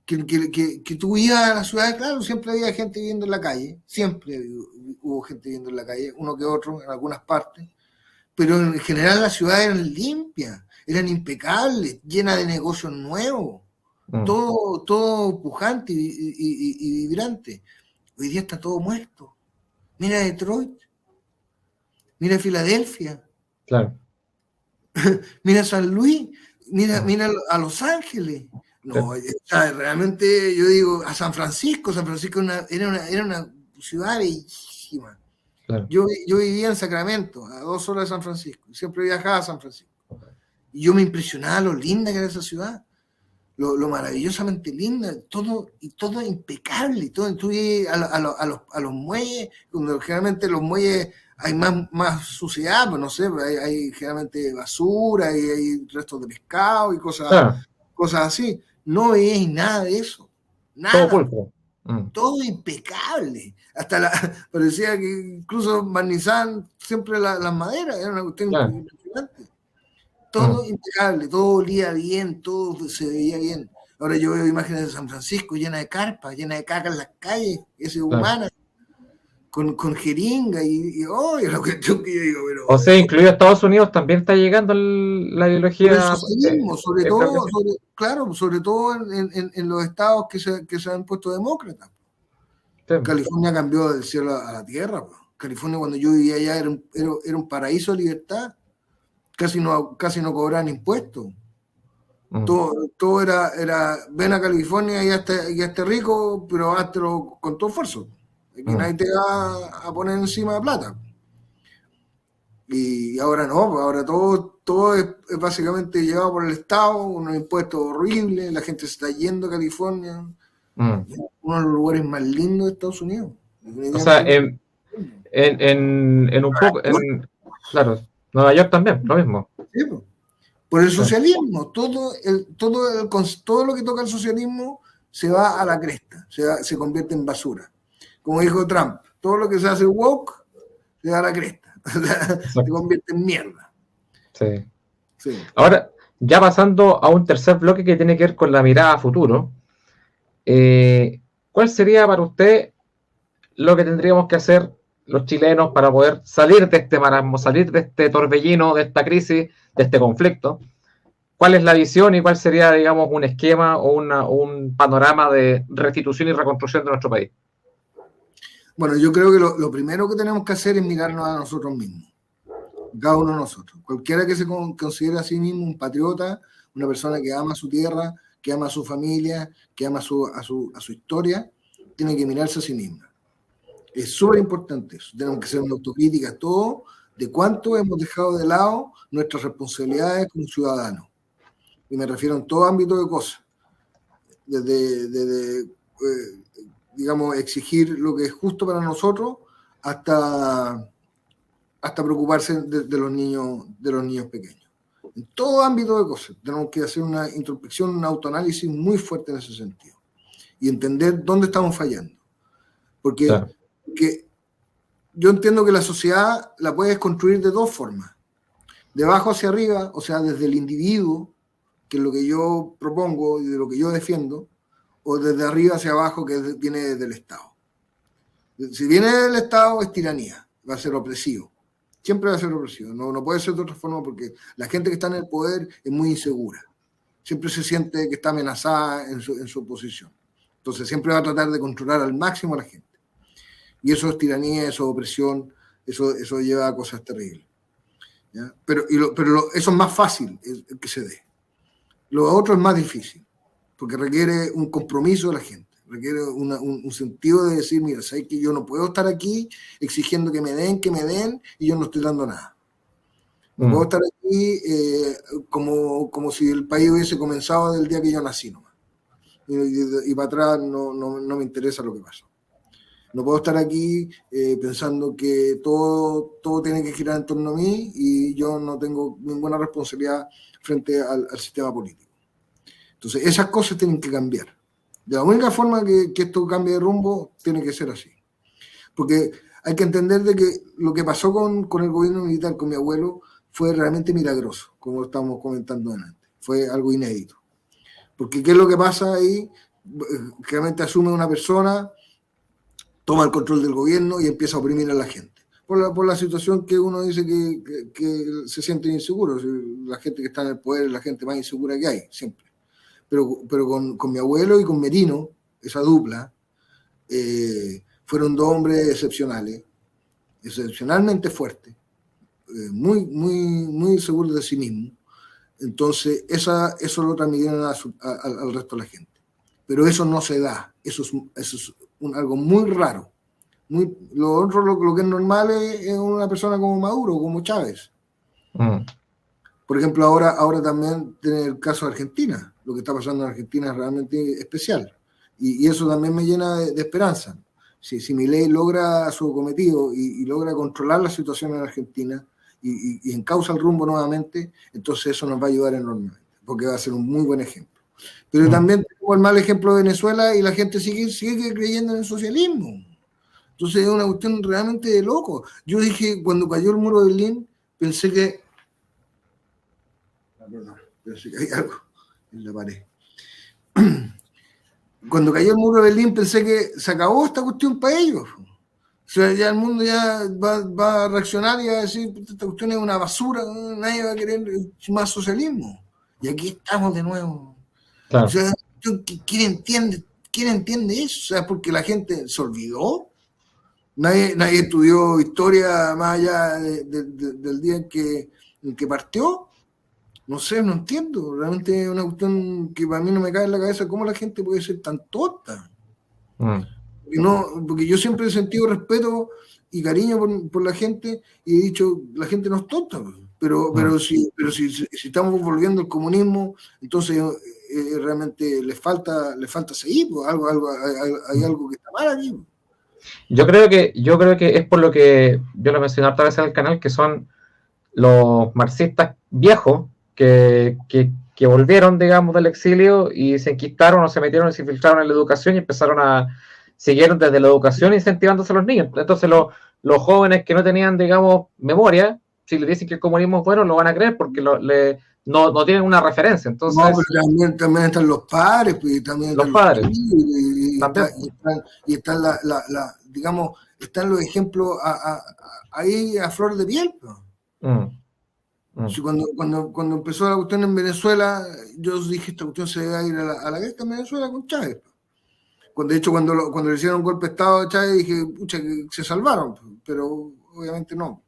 Que tú ibas a la ciudad, claro, siempre había gente viviendo en la calle, siempre hubo gente viviendo en la calle, uno que otro en algunas partes, pero en general las ciudades eran limpias, eran impecables, llenas de negocios nuevos, todo pujante y vibrante. Hoy día está todo muerto. Mira Detroit, mira Filadelfia, claro. mira San Luis, mira a Los Ángeles. No, o sea, realmente yo digo, a San Francisco era una ciudad bellísima. Claro. Yo vivía en Sacramento, a 2 horas de San Francisco, siempre viajaba a San Francisco. Y yo me impresionaba lo linda que era esa ciudad, lo maravillosamente linda, todo impecable. Todo, tú a los muelles, donde generalmente los muelles hay más suciedad, pues no sé, hay generalmente basura, hay restos de pescado y cosas así. No veis nada de eso. Nada. Todo pulpo. Todo impecable. Parecía que incluso barnizaban siempre las maderas. Era una cuestión impresionante. Todo impecable, todo olía bien, todo se veía bien. Ahora yo veo imágenes de San Francisco llenas de carpas, llenas de caca en las calles, ese humana, con jeringa la cuestión que yo digo, pero... O sea, incluido Estados Unidos, también está llegando la ideología... El socialismo, sobre todo en los estados que se han puesto demócratas. Sí. California cambió del cielo a la tierra. California, cuando yo vivía allá, era un paraíso de libertad. Casi no cobraban impuestos. Todo era ven a California y ya esté rico, pero háztelo con todo esfuerzo. Aquí nadie te va a poner encima de plata. Y ahora no, ahora todo es básicamente llevado por el Estado, unos impuestos horribles, la gente se está yendo a California, uno de los lugares más lindos de Estados Unidos. O sea, en un poco, claro, Nueva York también, lo mismo. Sí, por el socialismo, todo lo que toca el socialismo se va a la cresta, se convierte en basura. Como dijo Trump, todo lo que se hace woke se va a la cresta. Se convierte en mierda. Sí. Ahora, ya pasando a un tercer bloque que tiene que ver con la mirada a futuro, ¿cuál sería para usted lo que tendríamos que hacer los chilenos para poder salir de este marasmo, salir de este torbellino, de esta crisis, de este conflicto? ¿Cuál es la visión y cuál sería, digamos, un esquema o un panorama de restitución y reconstrucción de nuestro país? Bueno, yo creo que lo primero que tenemos que hacer es mirarnos a nosotros mismos, cada uno de nosotros. Cualquiera que se considere a sí mismo un patriota, una persona que ama su tierra, que ama a su familia, que ama a su historia, tiene que mirarse a sí misma. Es súper importante eso. Tenemos que hacer una autocrítica todo de cuánto hemos dejado de lado nuestras responsabilidades como ciudadanos. Y me refiero en todo ámbito de cosas. Desde digamos, exigir lo que es justo para nosotros, hasta preocuparse de los niños pequeños. En todo ámbito de cosas, tenemos que hacer una introspección, un autoanálisis muy fuerte en ese sentido. Y entender dónde estamos fallando. Porque yo entiendo que la sociedad la puedes construir de 2 formas. De abajo hacia arriba, o sea, desde el individuo, que es lo que yo propongo y de lo que yo defiendo, o desde arriba hacia abajo, que viene desde el Estado. Si viene del Estado, es tiranía, va a ser opresivo. Siempre va a ser opresivo. No puede ser de otra forma, porque la gente que está en el poder es muy insegura. Siempre se siente que está amenazada en su posición. Entonces siempre va a tratar de controlar al máximo a la gente. Y eso es tiranía, eso es opresión, eso lleva a cosas terribles. ¿ya? Eso es más fácil que se dé. Lo otro es más difícil, porque requiere un compromiso de la gente, requiere un sentido de decir, mira, sabes que yo no puedo estar aquí exigiendo que me den, y yo no estoy dando nada. No puedo estar aquí como si el país hubiese comenzado del día que yo nací nomás. Y para atrás no me interesa lo que pasó. No puedo estar aquí pensando que todo tiene que girar en torno a mí y yo no tengo ninguna responsabilidad frente al sistema político. Entonces, esas cosas tienen que cambiar. De la única forma que esto cambie de rumbo, tiene que ser así. Porque hay que entender de que lo que pasó con el gobierno militar, con mi abuelo, fue realmente milagroso, como estábamos comentando antes. Fue algo inédito. Porque ¿qué es lo que pasa ahí? Realmente asume una persona, toma el control del gobierno y empieza a oprimir a la gente. Por la situación que uno dice que se siente inseguro. La gente que está en el poder es la gente más insegura que hay, siempre. Pero con mi abuelo y con Merino, esa dupla, fueron dos hombres excepcionales, excepcionalmente fuertes, muy seguros de sí mismos. Entonces, eso lo transmitieron al resto de la gente. Pero eso no se da, eso es algo muy raro. Lo otro, lo que es normal es una persona como Maduro, como Chávez. Por ejemplo, ahora también tiene el caso de Argentina. Lo que está pasando en Argentina es realmente especial. Y eso también me llena de esperanza. Si Milei logra su cometido y logra controlar la situación en Argentina y encauza el rumbo nuevamente, entonces eso nos va a ayudar enormemente, porque va a ser un muy buen ejemplo. Pero también tenemos el mal ejemplo de Venezuela y la gente sigue creyendo en el socialismo. Entonces es una cuestión realmente de loco. Yo dije, cuando cayó el muro de Berlín, pensé que hay algo en la pared. Cuando cayó el muro de Berlín pensé que se acabó esta cuestión para ellos. O sea, ya el mundo ya va a reaccionar y va a decir, esta cuestión es una basura, nadie va a querer más socialismo. Y aquí estamos de nuevo. Claro. O sea, ¿quién entiende eso? O sea, porque la gente se olvidó. Nadie estudió historia más allá del día en que partió. No sé, no entiendo. Realmente es una cuestión que para mí no me cae en la cabeza. ¿Cómo la gente puede ser tan tonta? Porque yo siempre he sentido respeto y cariño por la gente y he dicho, la gente no es tonta. Pero si estamos volviendo al comunismo, entonces realmente le falta seguir. Pues, hay algo que está mal aquí. Yo creo que es por lo que yo lo mencioné otra vez en el canal, que son los marxistas viejos que volvieron, digamos, del exilio y se enquistaron o se metieron y se infiltraron en la educación y siguieron desde la educación incentivándose a los niños. Entonces los jóvenes que no tenían, digamos, memoria, si les dicen que el comunismo es bueno, lo van a creer porque no tienen una referencia. Entonces, no, pero también están los padres, pues, también los padres. Y están digamos, están los ejemplos ahí a flor de piel. Pues. Sí, cuando empezó la cuestión en Venezuela, yo dije, esta cuestión se debe ir a la guerra en Venezuela con Chávez. De hecho, cuando le hicieron un golpe de Estado a Chávez, dije, pucha, que se salvaron, pero obviamente no.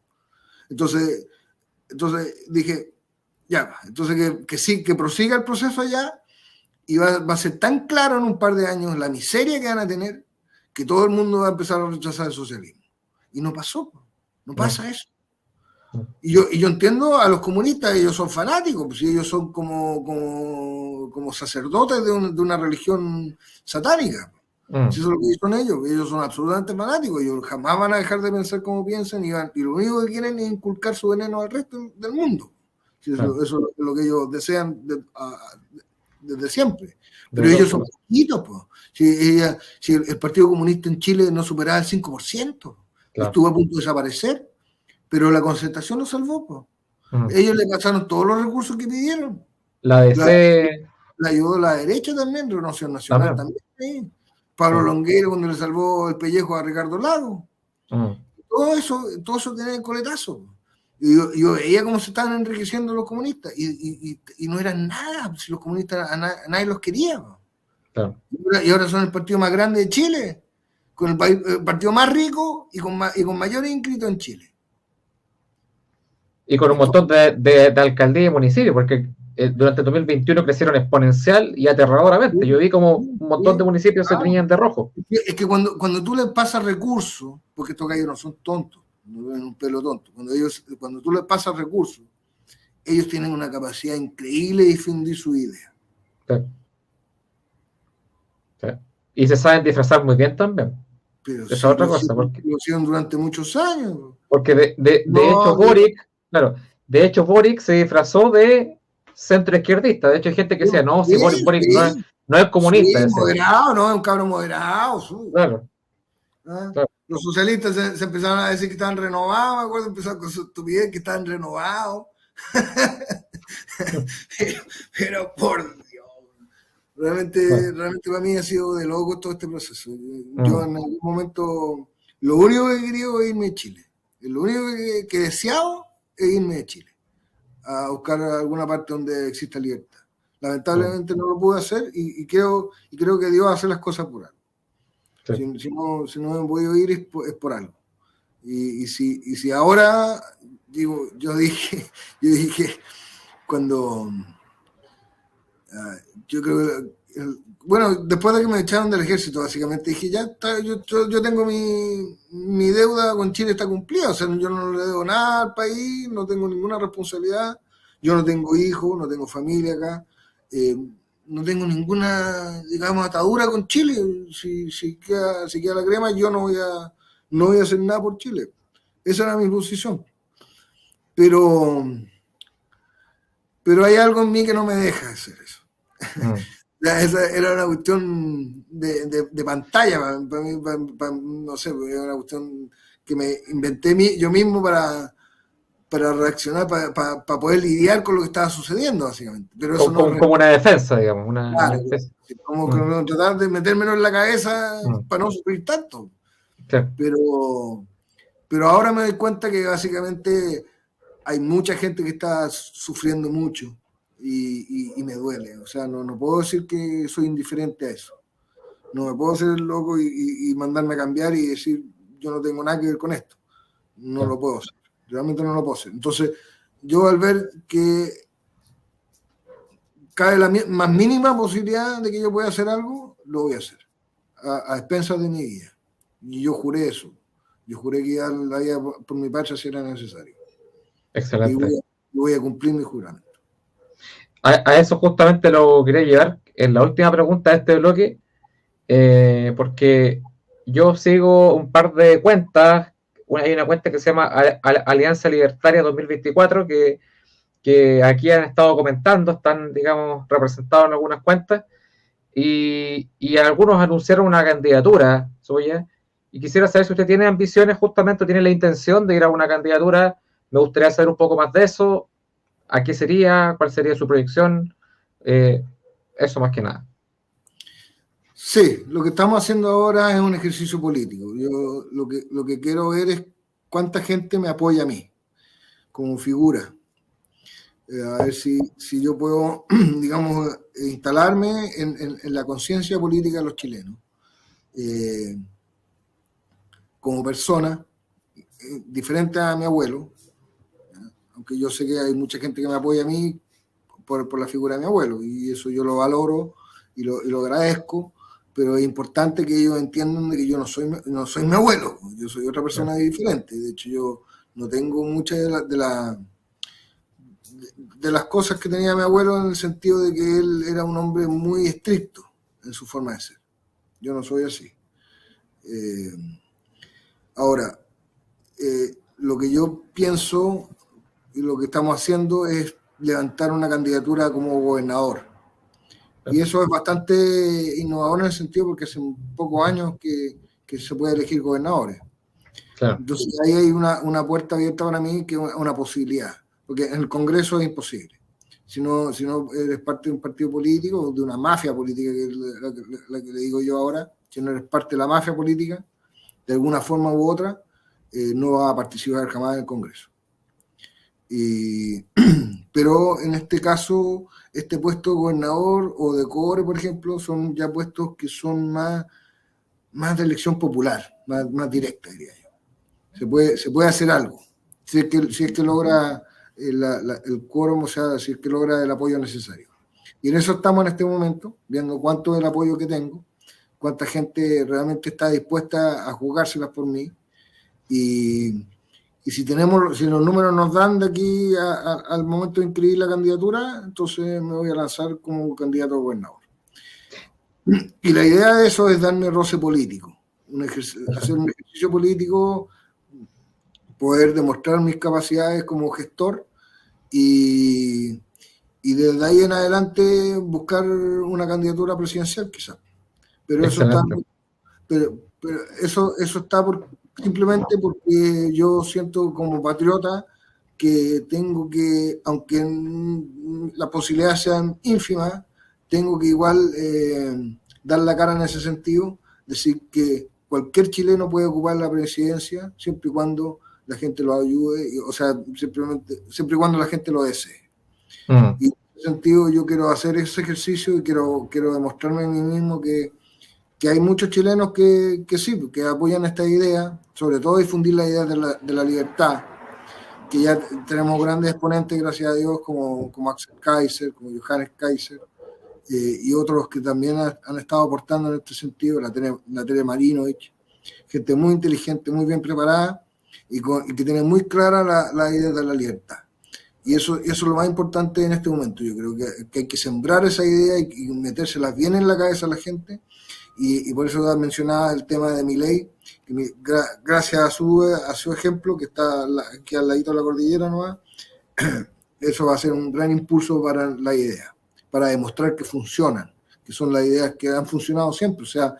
Entonces dije, ya, entonces que prosiga el proceso allá y va a ser tan claro en un par de años la miseria que van a tener que todo el mundo va a empezar a rechazar el socialismo. Y no pasó, no pasa eso. Y yo entiendo a los comunistas, ellos son fanáticos, pues ellos son como sacerdotes de una religión satánica. Si eso es lo que son ellos son absolutamente fanáticos, ellos jamás van a dejar de pensar como piensan y lo único que quieren es inculcar su veneno al resto del mundo. Eso es lo que ellos desean desde siempre. Pero ellos son poquitos, pues. Si el Partido Comunista en Chile no superaba el 5%, estuvo a punto de desaparecer. Pero la concertación lo salvó, pues. Ellos le pasaron todos los recursos que pidieron. La DC... La ayudó la derecha también, Renovación Nacional también. ¿Sí? Pablo Longueira cuando le salvó el pellejo a Ricardo Lago. Todo eso tenía el coletazo. Y yo veía cómo se estaban enriqueciendo los comunistas y no eran nada, si los comunistas nadie los quería. Y ahora son el partido más grande de Chile, con el partido más rico y con mayores inscritos en Chile. Y con un montón de alcaldías y municipios, porque durante el 2021 crecieron exponencial y aterradoramente. Yo vi como un montón de municipios se teñían de rojo. Es que cuando tú le pasas recursos, porque estos gallos no son tontos, no ven un pelo tonto, cuando tú les pasas recursos, ellos tienen una capacidad increíble de difundir su idea. Sí. Sí. Y se saben disfrazar muy bien también. Pero esa es otra cosa. Lo hicieron durante muchos años. Porque de hecho Boric, claro, de hecho Boric se disfrazó de centro izquierdista. De hecho hay gente que decía, no, si Boric no es comunista. Sí, moderado, no, es un cabrón moderado. Claro. Claro. Los socialistas se empezaron a decir que estaban renovados, me acuerdo, empezaron con su estupidez que estaban renovados. pero por Dios, realmente para mí ha sido de loco todo este proceso. Yo en algún momento, lo único que quería es irme de Chile. Lo único que deseado es irme de Chile, a buscar alguna parte donde exista libertad. Lamentablemente no lo pude hacer y creo que Dios hace las cosas por algo. Sí. Si no me voy a ir es por algo. Y si ahora, digo, yo dije, cuando yo creo que, bueno, después de que me echaron del ejército, básicamente dije, ya está, yo tengo mi deuda con Chile está cumplida, o sea, yo no le debo nada al país, no tengo ninguna responsabilidad, yo no tengo hijos, no tengo familia acá, no tengo ninguna, digamos, atadura con Chile. Si queda la crema, yo no voy a hacer nada por Chile. Esa era mi posición. Pero hay algo en mí que no me deja hacer eso. Esa era una cuestión de pantalla para mí, no sé, era una cuestión que me inventé yo mismo para reaccionar, para poder lidiar con lo que estaba sucediendo, básicamente. Pero eso como una defensa, digamos. Claro, como tratar de metérmelo en la cabeza para no sufrir tanto. Sí. Pero ahora me doy cuenta que básicamente hay mucha gente que está sufriendo mucho y me duele. O sea, no puedo decir que soy indiferente a eso. No me puedo hacer loco y mandarme a cambiar y decir yo no tengo nada que ver con esto. No lo puedo hacer. Realmente no lo puedo hacer. Entonces, yo al ver que cae la más mínima posibilidad de que yo pueda hacer algo, lo voy a hacer. A expensas de mi vida. Y yo juré eso. Yo juré que dar la vida por mi patria si era necesario. Excelente. Y voy a cumplir mi juramento. A eso justamente lo quería llevar en la última pregunta de este bloque, porque yo sigo un par de cuentas. Hay una cuenta que se llama Alianza Libertaria 2024, que aquí han estado comentando, están, digamos, representados en algunas cuentas, y algunos anunciaron una candidatura suya, y quisiera saber si usted tiene ambiciones, justamente, tiene la intención de ir a una candidatura. Me gustaría saber un poco más de eso. ¿A qué sería? ¿Cuál sería su proyección? Eso más que nada. Sí, lo que estamos haciendo ahora es un ejercicio político. Yo lo que quiero ver es cuánta gente me apoya a mí como figura. A ver si yo puedo, digamos, instalarme en la conciencia política de los chilenos. Como persona, diferente a mi abuelo, aunque yo sé que hay mucha gente que me apoya a mí por la figura de mi abuelo, y eso yo lo valoro y lo agradezco, pero es importante que ellos entiendan de que yo no soy mi abuelo, yo soy otra persona diferente. De hecho, yo no tengo muchas de las cosas que tenía mi abuelo, en el sentido de que él era un hombre muy estricto en su forma de ser. Yo no soy así. Ahora, lo que yo pienso y lo que estamos haciendo es levantar una candidatura como gobernador. Y eso es bastante innovador en el sentido porque hace pocos años que se puede elegir gobernadores. Claro. Entonces ahí hay una puerta abierta para mí, que es una posibilidad, porque en el Congreso es imposible. Si no eres parte de un partido político, de una mafia política, que es la que le digo yo ahora, si no eres parte de la mafia política, de alguna forma u otra, no vas a participar jamás en el Congreso. Pero en este caso, este puesto de gobernador o de cobre, por ejemplo, son ya puestos que son más de elección popular, más directa, diría yo. Se puede hacer algo. Si es que logra el quórum, o sea, decir que logra el apoyo necesario. Y en eso estamos en este momento, viendo cuánto es el apoyo que tengo, cuánta gente realmente está dispuesta a jugárselas por mí. Y si los números nos dan de aquí al momento de inscribir la candidatura, entonces me voy a lanzar como candidato a gobernador. Y la idea de eso es darme roce político, hacer un ejercicio político, poder demostrar mis capacidades como gestor y desde ahí en adelante buscar una candidatura presidencial quizás. Pero eso está, pero eso está simplemente porque yo siento como patriota que tengo que, aunque las posibilidades sean ínfimas, tengo que igual dar la cara en ese sentido, decir que cualquier chileno puede ocupar la presidencia siempre y cuando la gente lo ayude, o sea, siempre y cuando la gente lo desee. Y en ese sentido yo quiero hacer ese ejercicio y quiero demostrarme a mí mismo que hay muchos chilenos que sí, que apoyan esta idea, sobre todo difundir la idea de la libertad, que ya tenemos grandes exponentes, gracias a Dios, como Axel Kaiser, como Johannes Kaiser, y otros que también han estado aportando en este sentido, la Tere Marinovich, gente muy inteligente, muy bien preparada, y que tiene muy clara la idea de la libertad. Y eso es lo más importante en este momento. Yo creo que hay que sembrar esa idea y metérselas bien en la cabeza a la gente. Y por eso mencionaba el tema de Milei, que gracias a su ejemplo, que está aquí al ladito de la cordillera nomás, eso va a ser un gran impulso para la idea, para demostrar que funcionan, que son las ideas que han funcionado siempre. O sea,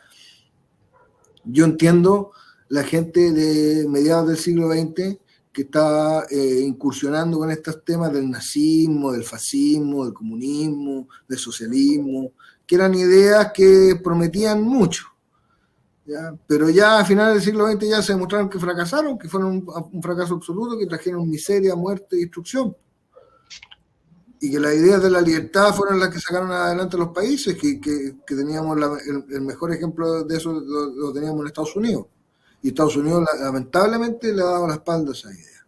yo entiendo la gente de mediados del siglo XX que está incursionando con estos temas del nazismo, del fascismo, del comunismo, del socialismo, que eran ideas que prometían mucho, ¿ya? Pero ya a finales del siglo XX ya se demostraron que fracasaron, que fueron un fracaso absoluto, que trajeron miseria, muerte y destrucción. Y que las ideas de la libertad fueron las que sacaron adelante los países, que teníamos el mejor ejemplo de eso lo teníamos en Estados Unidos. Y Estados Unidos lamentablemente le ha dado la espalda a esa idea.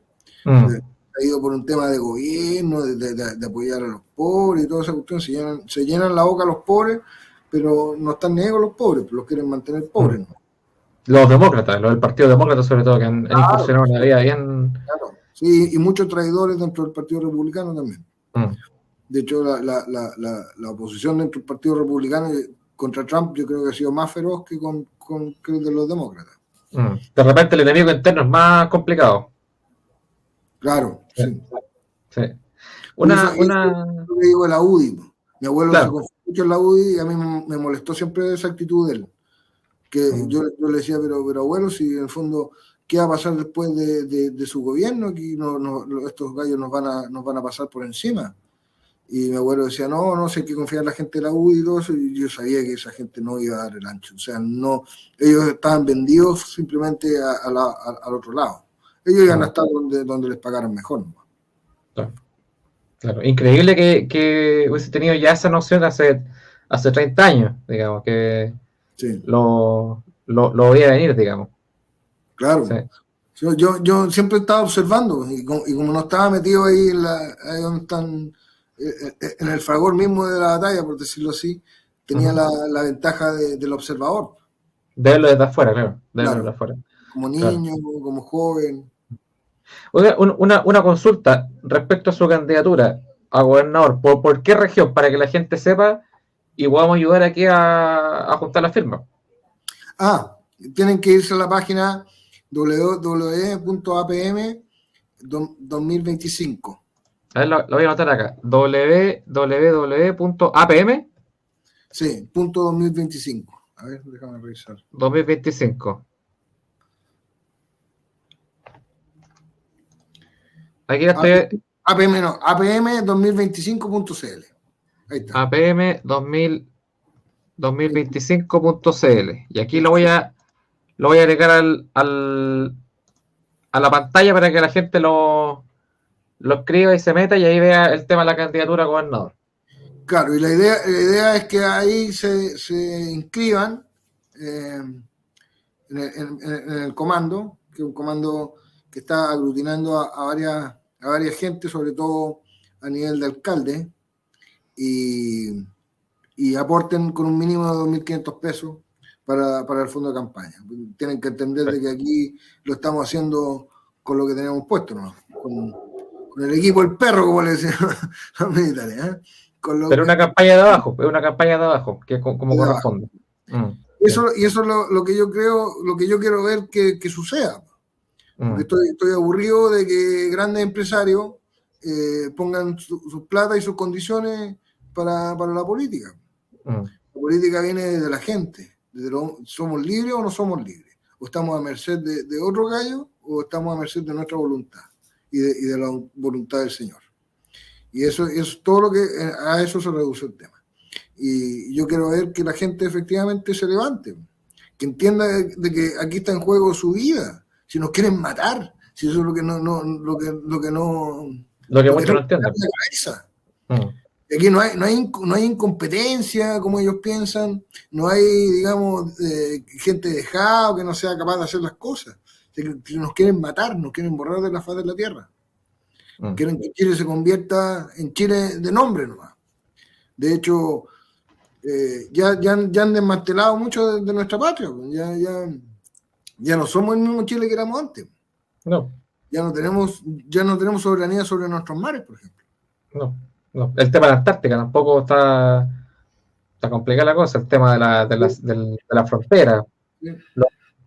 Ha ido por un tema de gobierno, de apoyar a los pobres y toda esa cuestión. Se llenan la boca a los pobres, pero no están negros los pobres, los quieren mantener pobres, ¿no? Los demócratas, los del Partido Demócrata sobre todo, que han incursionado en la vida bien... Claro, sí, y muchos traidores dentro del Partido Republicano también. De hecho, la oposición dentro del Partido Republicano contra Trump yo creo que ha sido más feroz que con el de los demócratas. De repente el enemigo interno es más complicado. Claro, sí. Sí. Yo le digo a la UDI. Mi abuelo se confió mucho en la UDI y a mí me molestó siempre esa actitud de él. Que yo le decía, pero abuelo, si en el fondo, ¿qué va a pasar después de su gobierno? Aquí estos gallos nos van a pasar por encima. Y mi abuelo decía, no sé, hay que confiar en la gente de la UDI y todo eso, y yo sabía que esa gente no iba a dar el ancho. O sea, no, ellos estaban vendidos simplemente al otro lado. Ellos iban a estar donde les pagaran mejor, ¿no? Claro. Increíble que hubiese tenido ya esa noción hace 30 años, digamos, que sí. lo veía venir, digamos. Claro. Sí. Yo siempre estaba observando, y como no estaba metido ahí, ahí donde están, en el fragor mismo de la batalla, por decirlo así, tenía la ventaja del observador. Verlo desde afuera, claro. Desde afuera. Como niño, como joven. Oiga, una consulta respecto a su candidatura a gobernador. ¿Por qué región? Para que la gente sepa y podamos ayudar aquí a juntar las firmas. Tienen que irse a la página www.apm2025. A ver, lo voy a anotar acá. www.apm. Sí, punto 2025. A ver, déjame revisar. 2025. Aquí estoy. APM2025.cl. Ahí está. APM2025.cl. Y aquí lo voy a agregar a la pantalla para que la gente lo escriba y se meta y ahí vea el tema de la candidatura a gobernador. Claro, y la idea es que ahí se inscriban en el comando, que es un comando que está aglutinando a a varias gente, sobre todo a nivel de alcalde, y aporten con un mínimo de 2.500 pesos para el fondo de campaña. Tienen que entender de que aquí lo estamos haciendo con lo que tenemos puesto, ¿no? Con el equipo del perro, como le decían los militares. Pero una campaña de abajo, es una campaña de abajo, que como corresponde. Eso es lo que yo creo, lo que yo quiero ver que suceda. Porque estoy aburrido de que grandes empresarios pongan sus plata y sus condiciones para la política. La política viene de la gente. ¿Somos libres o no somos libres? ¿O estamos a merced de otro gallo o estamos a merced de nuestra voluntad y de la voluntad del Señor? Y eso es todo lo que a eso se reduce el tema. Y yo quiero ver que la gente efectivamente se levante, que entienda de que aquí está en juego su vida, si nos quieren matar, si eso es lo que muchos no entienden. Aquí no hay incompetencia como ellos piensan, no hay, digamos, gente dejada que no sea capaz de hacer las cosas. Si nos quieren matar, nos quieren borrar de la faz de la tierra. Quieren que Chile se convierta en Chile de nombre nomás. De hecho, ya han desmantelado mucho de nuestra patria. Ya no somos el mismo Chile que éramos antes. No. Ya no tenemos soberanía sobre nuestros mares, por ejemplo. No. El tema de la Antártica tampoco está complicada la cosa, el tema de la frontera, sí.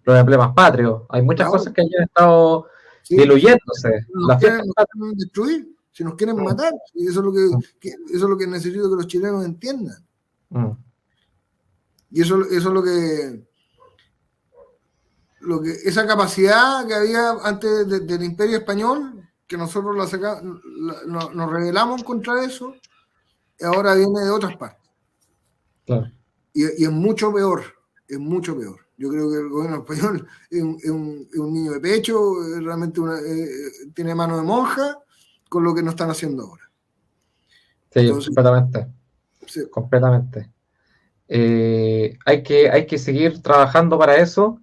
Los emblemas patrios. Hay muchas cosas que ya han estado diluyéndose. Nos quieren destruir, si nos quieren matar. Y eso es lo que necesito que los chilenos entiendan. Y eso es lo que esa capacidad que había antes del Imperio Español, que nosotros nos rebelamos contra eso, ahora viene de otras partes. Claro. Y es mucho peor. Yo creo que el gobierno español es un niño de pecho, realmente tiene mano de monja con lo que nos están haciendo ahora. Sí, entonces, completamente. Sí. Completamente. Hay que seguir trabajando para eso.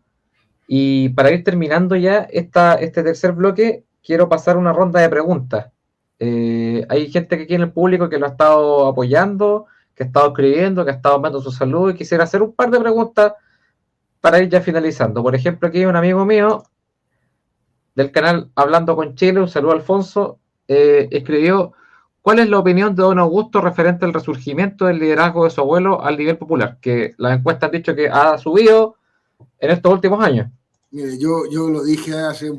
Y para ir terminando ya este tercer bloque, quiero pasar una ronda de preguntas. Hay gente que aquí en el público que lo ha estado apoyando, que ha estado escribiendo, que ha estado viendo su salud, y quisiera hacer un par de preguntas para ir ya finalizando. Por ejemplo, aquí hay un amigo mío del canal Hablando con Chile, un saludo Alfonso, escribió: ¿cuál es la opinión de don Augusto referente al resurgimiento del liderazgo de su abuelo al nivel popular? Que las encuestas han dicho que ha subido en estos últimos años. Mire, yo lo dije hace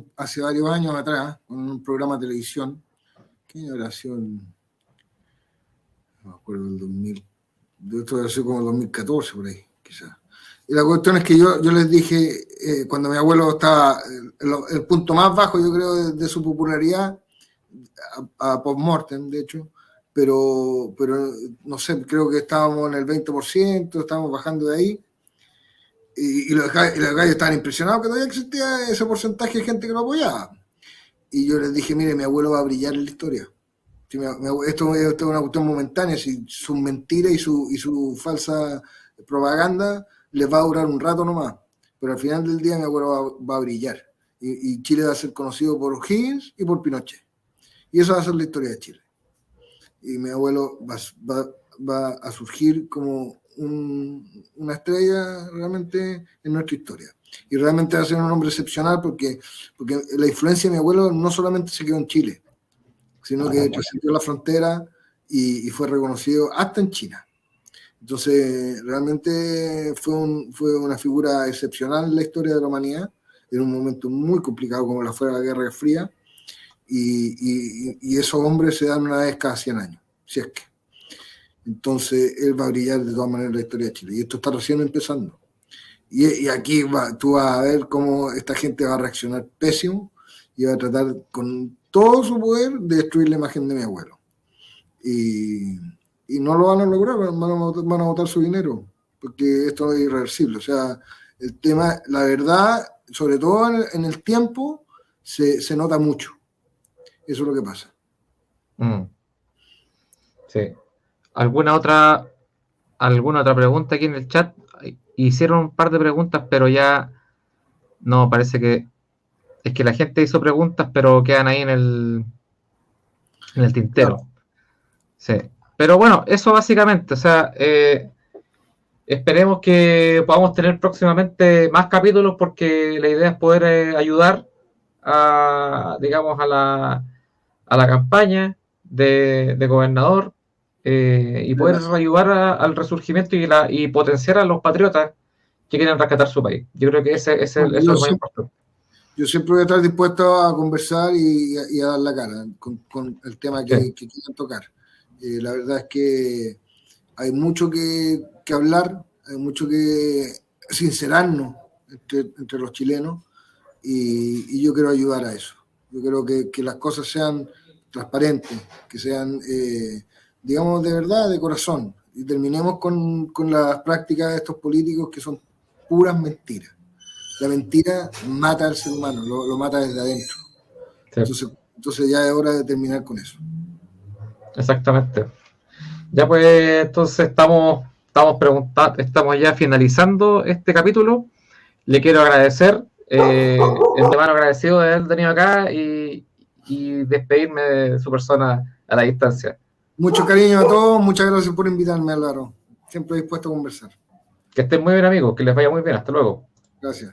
varios años atrás, en un programa de televisión, ¿qué oración? No me acuerdo del 2000, esto debe ser como el 2014 por ahí, quizás. Y la cuestión es que yo les dije, cuando mi abuelo estaba, el punto más bajo, yo creo, de su popularidad, a post-mortem, de hecho, pero no sé, creo que estábamos en el 20%, estábamos bajando de ahí, y los gallos estaban impresionados que todavía existía ese porcentaje de gente que lo apoyaba. Y yo les dije, mire, mi abuelo va a brillar en la historia. Esto es una cuestión momentánea, si sus mentiras y su falsa propaganda les va a durar un rato nomás, pero al final del día mi abuelo va a brillar, y Chile va a ser conocido por O'Higgins y por Pinochet, y eso va a ser la historia de Chile, y mi abuelo va a surgir como una estrella realmente en nuestra historia, y realmente va a ser un hombre excepcional porque la influencia de mi abuelo no solamente se quedó en Chile, sino que trascendió la frontera y fue reconocido hasta en China. Entonces, realmente fue una figura excepcional en la historia de la humanidad, en un momento muy complicado como fue la Guerra Fría, y esos hombres se dan una vez cada 100 años, si es que. Entonces, él va a brillar de todas maneras en la historia de Chile, y esto está recién empezando. Y aquí tú vas a ver cómo esta gente va a reaccionar pésimo, y va a tratar con todo su poder de destruir la imagen de mi abuelo. Y no lo van a lograr, van a botar su dinero, porque esto es irreversible. O sea, el tema, la verdad, sobre todo en el tiempo, se nota mucho. Eso es lo que pasa. Sí. ¿Alguna otra pregunta aquí en el chat? Hicieron un par de preguntas, pero ya no, parece que es que la gente hizo preguntas, pero quedan ahí en en el tintero. Claro. Sí. Pero bueno, eso básicamente, o sea, esperemos que podamos tener próximamente más capítulos porque la idea es poder ayudar a, digamos, a la campaña de gobernador y poder Gracias. ayudar al resurgimiento y potenciar a los patriotas que quieren rescatar su país. Yo creo que eso es Yo lo más siempre, importante. yo siempre voy a estar dispuesto a conversar y a dar la cara con el tema Sí, que quieran tocar. La verdad es que hay mucho que hablar, hay mucho que sincerarnos entre los chilenos y yo quiero ayudar a eso. Yo quiero que las cosas sean transparentes, que sean, digamos, de verdad, de corazón, y terminemos con las prácticas de estos políticos que son puras mentiras. La mentira mata al ser humano, lo mata desde adentro. sí, Entonces ya es hora de terminar con eso. exactamente. Ya pues, entonces estamos ya finalizando este capítulo. Le quiero agradecer, el de mano agradecido de haber venido acá y despedirme de su persona a la distancia. Mucho cariño a todos, muchas gracias por invitarme, Álvaro. Siempre dispuesto a conversar. Que estén muy bien, amigos, que les vaya muy bien. Hasta luego. Gracias.